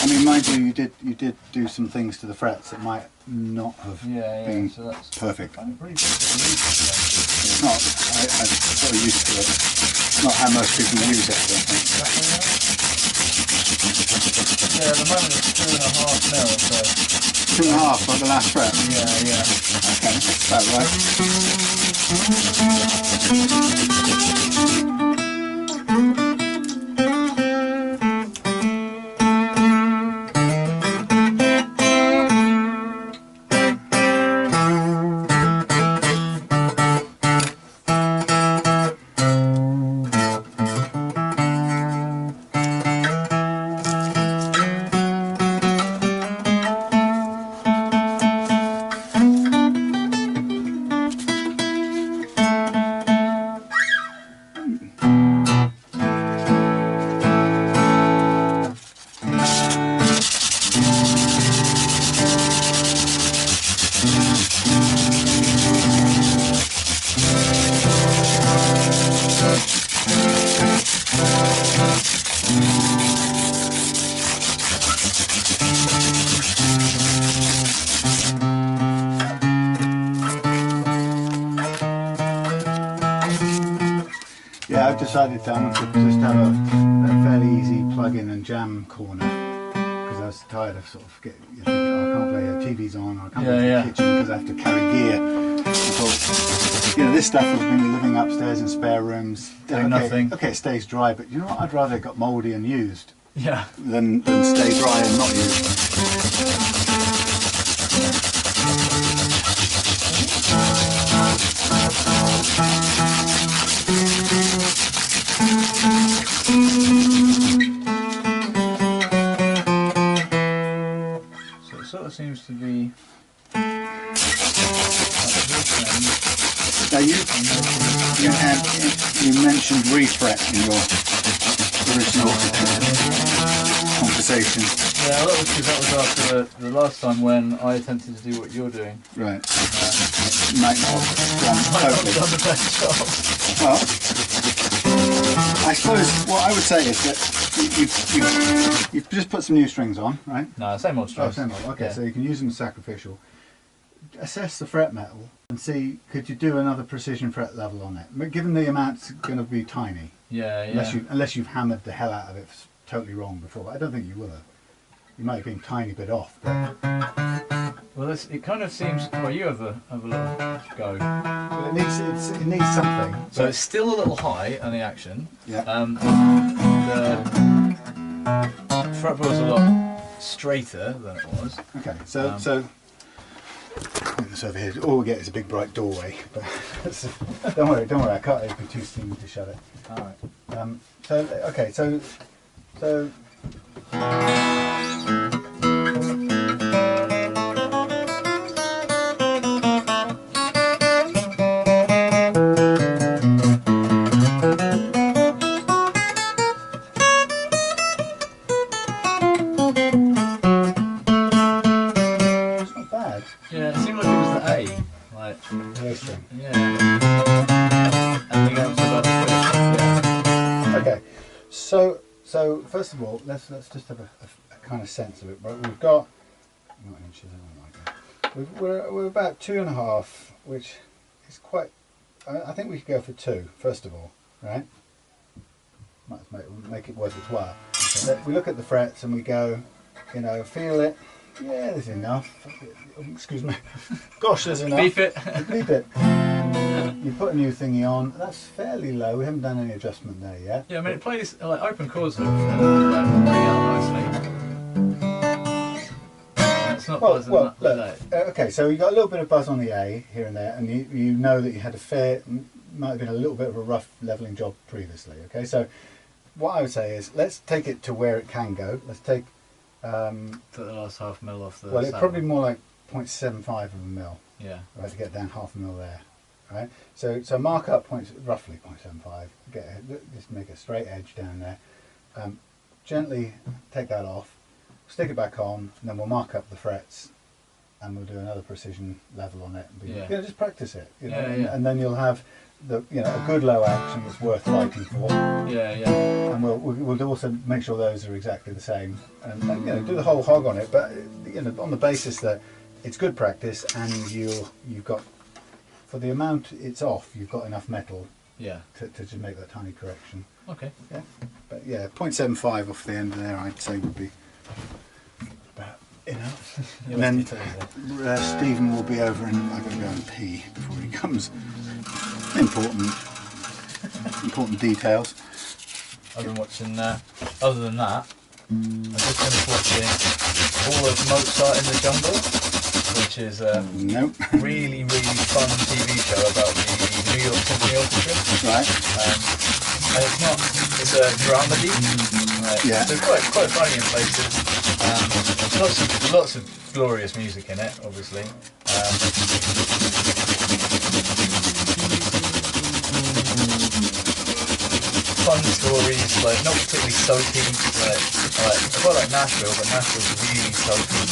[SPEAKER 1] I mean, mind you, you did do some things to the frets that might not have been
[SPEAKER 2] so that's
[SPEAKER 1] perfect.
[SPEAKER 2] pretty difficult to use.
[SPEAKER 1] It's not. I'm so used to it. It's not how most people use it, I don't think.
[SPEAKER 2] Yeah, at the moment it's 2.5 mil, so
[SPEAKER 1] 2.5 like the last fret.
[SPEAKER 2] yeah.
[SPEAKER 1] Okay, that's about right. decided I wanted to just have a fairly easy plug-in and jam corner because I was tired of sort of getting, you know, I can't play TV's on, or I can't play the kitchen because I have to carry gear. I thought, you know, this stuff has been living upstairs in spare rooms.
[SPEAKER 2] Doing nothing.
[SPEAKER 1] Okay, it stays dry, but you know what? I'd rather it got mouldy and used than stay dry and not used.
[SPEAKER 2] So it sort of seems to be.
[SPEAKER 1] Now you mentioned refret in your original conversation.
[SPEAKER 2] Yeah, that was because that was after the last time when I attempted to do what you're doing.
[SPEAKER 1] Right. Might not have
[SPEAKER 2] I've done the best job.
[SPEAKER 1] Well, I suppose what I would say is that you've just put some new strings on, right?
[SPEAKER 2] No, same old strings.
[SPEAKER 1] Oh, same old. Okay,
[SPEAKER 2] Yeah.
[SPEAKER 1] so you can use them as sacrificial. Assess the fret metal and see, could you do another precision fret level on it? But given the amount's going to be tiny,
[SPEAKER 2] Yeah, yeah.
[SPEAKER 1] unless you've hammered the hell out of it totally wrong before. I don't think you will have. You might have been a tiny bit off. But
[SPEAKER 2] Well, it kind of seems. Well, you have a little go.
[SPEAKER 1] it needs something.
[SPEAKER 2] So it's still a little high on the action.
[SPEAKER 1] Yeah.
[SPEAKER 2] The fretboard's a lot straighter than it was.
[SPEAKER 1] Okay, so put this over here. All we get is a big bright doorway. But don't worry. I can't. It'd be too steamy to shut it.
[SPEAKER 2] All right.
[SPEAKER 1] So it's not bad.
[SPEAKER 2] Yeah, it seemed like it was the A. Like,
[SPEAKER 1] The A string.
[SPEAKER 2] yeah. And you go up to about the fifth.
[SPEAKER 1] Okay, so first of all, let's just have a kind of sense of it. But we've got not inches, I don't like that. We're about 2.5, which is quite. I think we could go for 2 first of all, right? Might make it worth its while. So we look at the frets and we go, you know, feel it. Yeah, there's enough. Excuse me. Gosh, there's enough.
[SPEAKER 2] Beep it.
[SPEAKER 1] Beep it. You put a new thingy on. That's fairly low. We haven't done any adjustment there yet.
[SPEAKER 2] Yeah, I mean, it plays like open chords and everything. Like, bring out nicely. It's not buzzing
[SPEAKER 1] Look,
[SPEAKER 2] that.
[SPEAKER 1] okay, so you got a little bit of buzz on the A here and there, and you know that you had might have been a little bit of a rough leveling job previously. Okay, so what I would say is let's take it to where it can go. Let's take.
[SPEAKER 2] Took the last half mil off the.
[SPEAKER 1] Well, it's
[SPEAKER 2] saddle.
[SPEAKER 1] probably more like 0.75 of a mil.
[SPEAKER 2] Yeah.
[SPEAKER 1] Right, to get down half a mil there. Right, so mark up roughly 0.75. Just make a straight edge down there. Gently take that off. Stick it back on, and then we'll mark up the frets, and we'll do another precision level on it.
[SPEAKER 2] Yeah.
[SPEAKER 1] Just practice it. You know,
[SPEAKER 2] Yeah.
[SPEAKER 1] And then you'll have a good low action that's worth fighting for.
[SPEAKER 2] Yeah.
[SPEAKER 1] And we'll also make sure those are exactly the same, and do the whole hog on it. But on the basis that it's good practice, and you've got, for the amount it's off, you've got enough metal
[SPEAKER 2] Yeah.
[SPEAKER 1] to just make that tiny correction.
[SPEAKER 2] Okay.
[SPEAKER 1] Yeah, but yeah, 0.75 off the end there, I'd say would be about enough. And then Stephen will be over, and I've got to go and pee before he comes. Important details.
[SPEAKER 2] I've been watching. Other than that, I just finished watching all of Mozart in the Jungle, which is a
[SPEAKER 1] Nope.
[SPEAKER 2] really fun TV show about the New York Symphony Orchestra.
[SPEAKER 1] Right.
[SPEAKER 2] And it's a dramedy. Right?
[SPEAKER 1] Yeah.
[SPEAKER 2] So quite funny in places. Lots of glorious music in it, obviously. Fun stories, like not particularly soapy. I quite like Nashville, but Nashville's really soapy.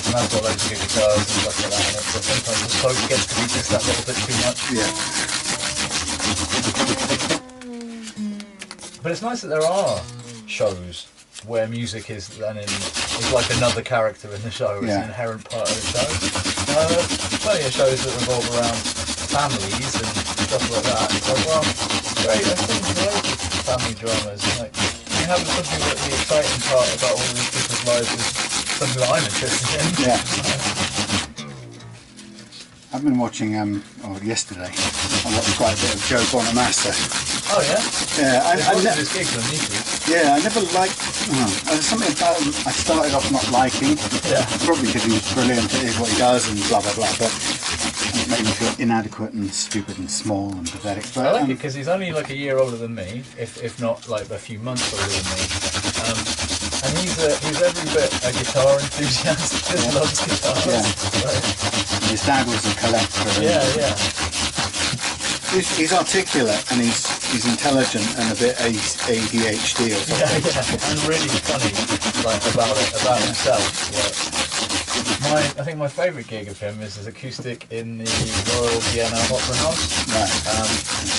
[SPEAKER 2] And that's got loads of good guitars and stuff like that in it. But sometimes the soap gets to be just that little bit too much.
[SPEAKER 1] Yeah.
[SPEAKER 2] But it's nice that there are shows where music is like another character in the show. It's an inherent part of the show. Plenty of shows that revolve around families and stuff like that. It's like, well, great. I think loads of family dramas. Like, you have something that the exciting part about all these people's lives is something that I'm interested in.
[SPEAKER 1] Yeah. I've been watching, yesterday, I watched quite a bit of Joe Bonamassa.
[SPEAKER 2] Oh yeah?
[SPEAKER 1] Yeah,
[SPEAKER 2] There's lots of his gigs on YouTube.
[SPEAKER 1] yeah, I never liked, there's something about him I started off not liking.
[SPEAKER 2] Yeah.
[SPEAKER 1] Probably because he was brilliant at what he does and blah blah blah, but it made me feel inadequate and stupid and small and pathetic. But
[SPEAKER 2] I like it because he's only like a year older than me, if not like a few months older than me. And he's every bit a guitar enthusiast. Just loves guitars.
[SPEAKER 1] Yeah.
[SPEAKER 2] Right.
[SPEAKER 1] His dad was a collector.
[SPEAKER 2] Yeah.
[SPEAKER 1] He's articulate and he's intelligent and a bit ADHD or something.
[SPEAKER 2] Yeah, and really funny, like about himself. Like, I think my favourite gig of him is his acoustic in the Royal Vienna Opera House.
[SPEAKER 1] Right.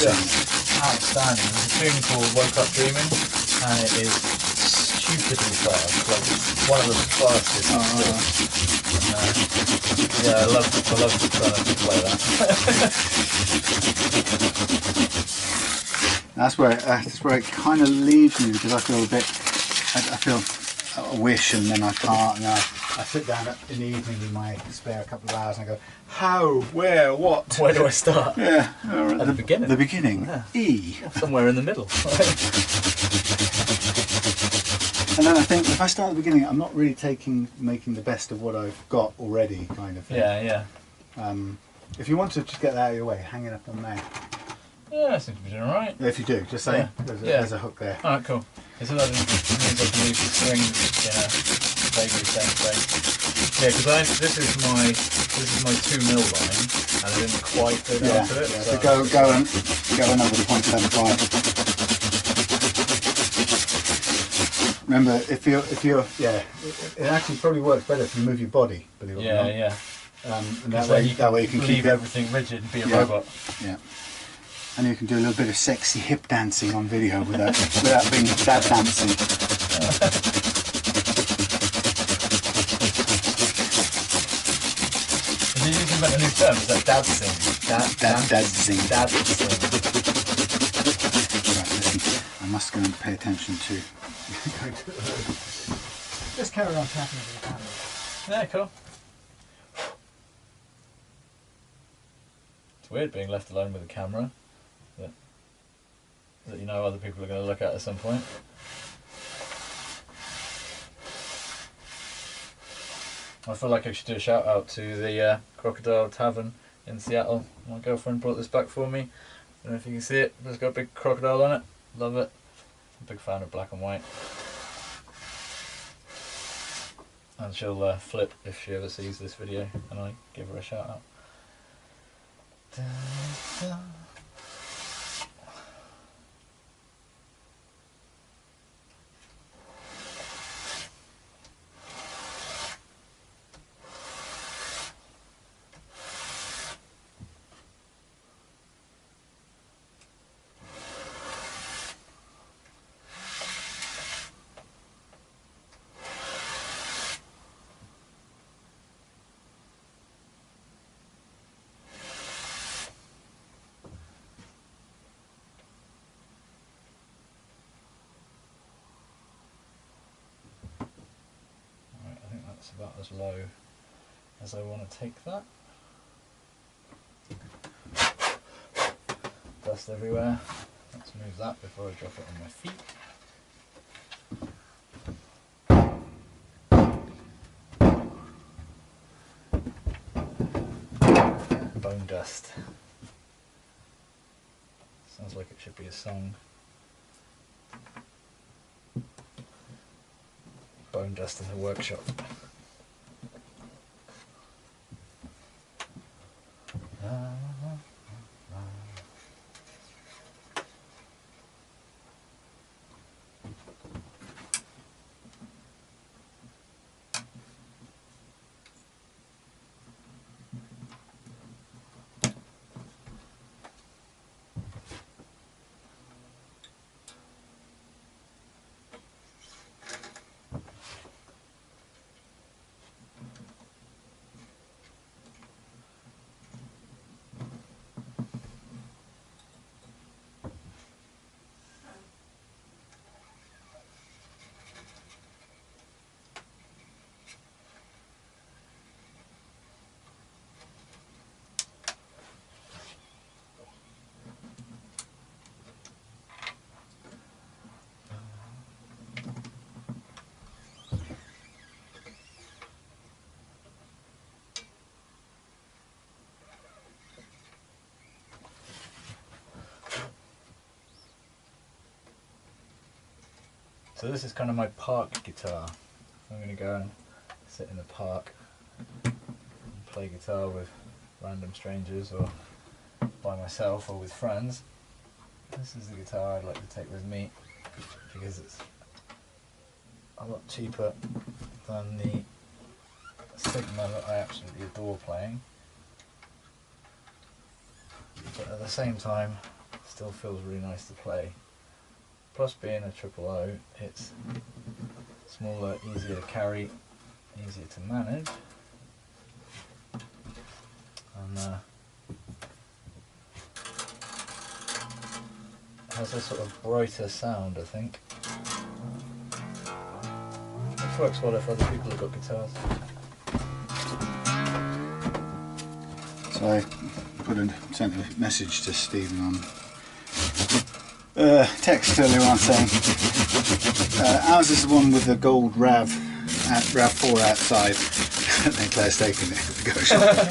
[SPEAKER 2] Just outstanding. There's a tune called "Woke Up Dreaming," and it is stupidly fast. Like it's one of the fastest. Yeah, I love trying to play that.
[SPEAKER 1] That's where it kind of leaves me because I feel a bit. I feel a wish and then I can't. And I sit down in the evening with my spare couple of hours and I go, how, where, what?
[SPEAKER 2] Where do I start?
[SPEAKER 1] Yeah,
[SPEAKER 2] At the beginning.
[SPEAKER 1] The beginning.
[SPEAKER 2] Yeah.
[SPEAKER 1] E.
[SPEAKER 2] Somewhere in the middle.
[SPEAKER 1] And then I think if I start at the beginning, I'm not really making the best of what I've got already, kind of thing.
[SPEAKER 2] Yeah.
[SPEAKER 1] If you want to just get that out of your way, hang it up on there.
[SPEAKER 2] Yeah, that seems to be doing alright.
[SPEAKER 1] If you do, just say
[SPEAKER 2] Yeah.
[SPEAKER 1] there's a hook there.
[SPEAKER 2] Alright, cool. Is it like means I can use the strings in a vaguely same place? Yeah, because this is my 2 mil line, and I didn't quite go down to it.
[SPEAKER 1] Yeah.
[SPEAKER 2] So
[SPEAKER 1] So go another 0.75. Remember, if you're it actually probably works better if you move your body. Believe it or not.
[SPEAKER 2] yeah.
[SPEAKER 1] And
[SPEAKER 2] That
[SPEAKER 1] way you can
[SPEAKER 2] leave
[SPEAKER 1] keep it.
[SPEAKER 2] everything rigid and be a
[SPEAKER 1] Yeah.
[SPEAKER 2] robot.
[SPEAKER 1] Yeah. And you can do a little bit of sexy hip dancing on video without being dad dancing.
[SPEAKER 2] Did you just invent a new term? Is that dancing?
[SPEAKER 1] Dancing.
[SPEAKER 2] Dancing.
[SPEAKER 1] Right, listen, I must go and pay attention to. Just carry on tapping with the camera.
[SPEAKER 2] Yeah, cool. It's weird being left alone with a camera that you know other people are going to look at some point. I feel like I should do a shout out to the Crocodile Tavern in Seattle. My girlfriend brought this back for me. I don't know if you can see it, but it's got a big crocodile on it. Love it. I'm a big fan of black and white. And she'll flip if she ever sees this video and I give her a shout out. Da, da. That's about as low as I want to take that. Dust everywhere. Let's move that before I drop it on my feet. Bone dust. Sounds like it should be a song. Bone dust in the workshop. So this is kind of my park guitar. I'm going to go and sit in the park and play guitar with random strangers or by myself or with friends. This is the guitar I'd like to take with me because it's a lot cheaper than the Sigma that I absolutely adore playing, but at the same time still feels really nice to play. Plus being a triple O, it's smaller, easier to carry, easier to manage, and has a sort of brighter sound, I think. Which works well if other people have got guitars.
[SPEAKER 1] So I sent a message to Stephen on text earlier on saying ours is the one with the gold RAV4 outside. I think Claire's taking it to go shopping.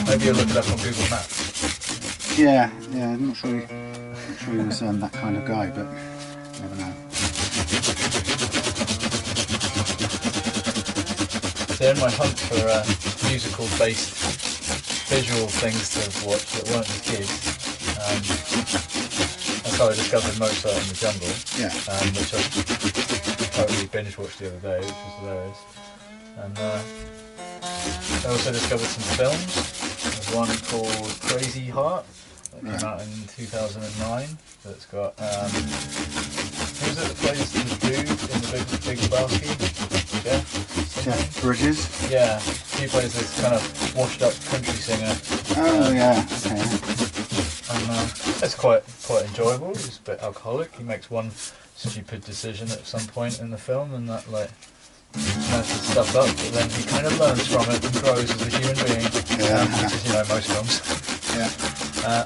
[SPEAKER 2] Maybe you'll look it up on Google Maps.
[SPEAKER 1] Yeah, I'm not sure he was that kind of guy, but never know.
[SPEAKER 2] So in my hunt for musical-based visual things to watch that weren't with kids, that's how I discovered Mozart in the Jungle, which I totally binge-watched the other day, which was hilarious. And I also discovered some films. There's one called Crazy Heart that came out in 2009. That's got who's it that plays the dude in the Big Lebowski?
[SPEAKER 1] Jeff Bridges.
[SPEAKER 2] Yeah, he plays this kind of washed-up country singer.
[SPEAKER 1] Oh yeah. Okay.
[SPEAKER 2] And it's quite enjoyable. He's a bit alcoholic. He makes one stupid decision at some point in the film, and that messes stuff up, but then he kind of learns from it and grows as a human being, which is, most films.
[SPEAKER 1] Yeah.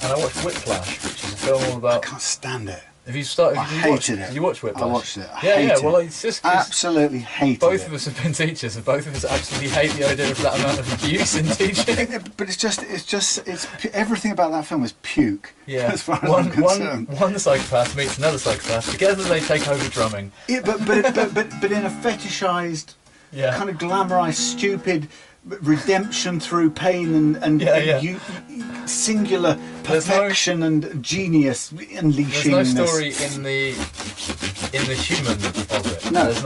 [SPEAKER 2] And I watched Whiplash, which is a film all about...
[SPEAKER 1] I can't stand it.
[SPEAKER 2] Have you started?
[SPEAKER 1] I hated it.
[SPEAKER 2] Did you watch Whiplash?
[SPEAKER 1] I watched it. I hated it.
[SPEAKER 2] Well, it's just
[SPEAKER 1] absolutely hated it.
[SPEAKER 2] Both of us have been teachers, and both of us absolutely hate the idea of that amount of abuse in teaching.
[SPEAKER 1] But it's everything about that film is puke.
[SPEAKER 2] Yeah.
[SPEAKER 1] As far as I'm concerned.
[SPEAKER 2] One psychopath meets another psychopath. Together they take over drumming.
[SPEAKER 1] Yeah, but in a fetishised, kind of glamorized, stupid redemption through pain and singular perfection and genius unleashing.
[SPEAKER 2] There's no story in the human of it.
[SPEAKER 1] No,
[SPEAKER 2] there's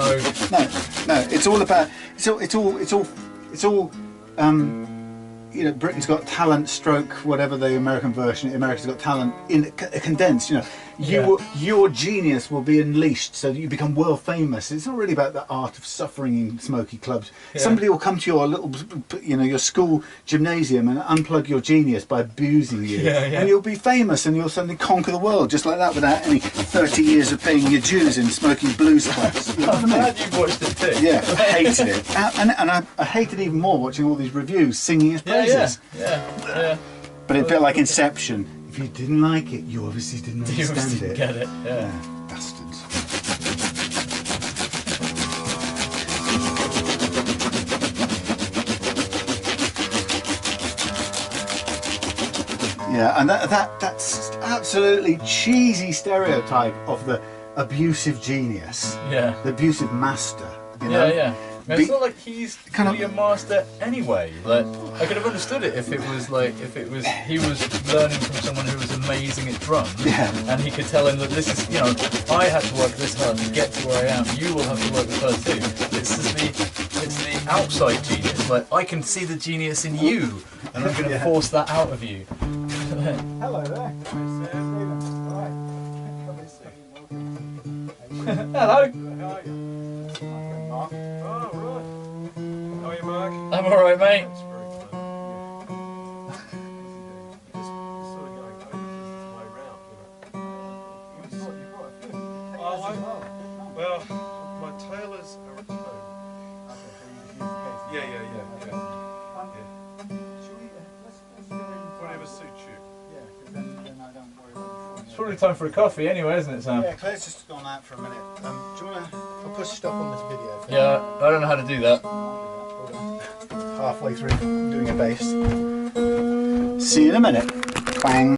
[SPEAKER 1] no. It's all about. It's all. Britain's Got Talent, stroke whatever the American version. America's Got Talent in condensed. Your genius will be unleashed, so that you become world famous. It's not really about the art of suffering in smoky clubs. Yeah. Somebody will come to your your school gymnasium and unplug your genius by abusing you, and you'll be famous, and you'll suddenly conquer the world just like that without any 30 years of paying your dues in smoking blues clubs. You know what I mean?
[SPEAKER 2] I'm glad you've watched it too.
[SPEAKER 1] Yeah, I hated it, and I hated even more watching all these reviews singing his praises.
[SPEAKER 2] Yeah.
[SPEAKER 1] But it felt like Inception. If you didn't like it, you obviously didn't understand it.
[SPEAKER 2] Get it? Yeah.
[SPEAKER 1] Bastards. Yeah, and that's absolutely cheesy stereotype of the abusive genius.
[SPEAKER 2] Yeah.
[SPEAKER 1] The abusive master.
[SPEAKER 2] Yeah. It's not like he's really a master anyway. Like, I could have understood it if it was he was learning from someone who was amazing at drums, and he could tell him that this is, I had to work this hard to get to where I am. You will have to work this hard too. It's the outside genius. Like, I can see the genius in you, and I'm going to force that out of you.
[SPEAKER 1] Hello there.
[SPEAKER 2] Hello.
[SPEAKER 4] How are you? Oh, right. How are you, Mark?
[SPEAKER 2] I'm alright, mate.
[SPEAKER 4] That's very kind. Just sort of going over this way round, well, my tailors are at home. Yeah. Whatever suits you.
[SPEAKER 1] Yeah, because then I don't worry about it.
[SPEAKER 2] It's probably time for a coffee anyway, isn't it, Sam?
[SPEAKER 1] Yeah, Claire's just gone out for a minute. Do you want to... I'll put push stop on this video.
[SPEAKER 2] Yeah, I don't know how to do that.
[SPEAKER 1] Halfway through doing a bass. See you in a minute. Bang.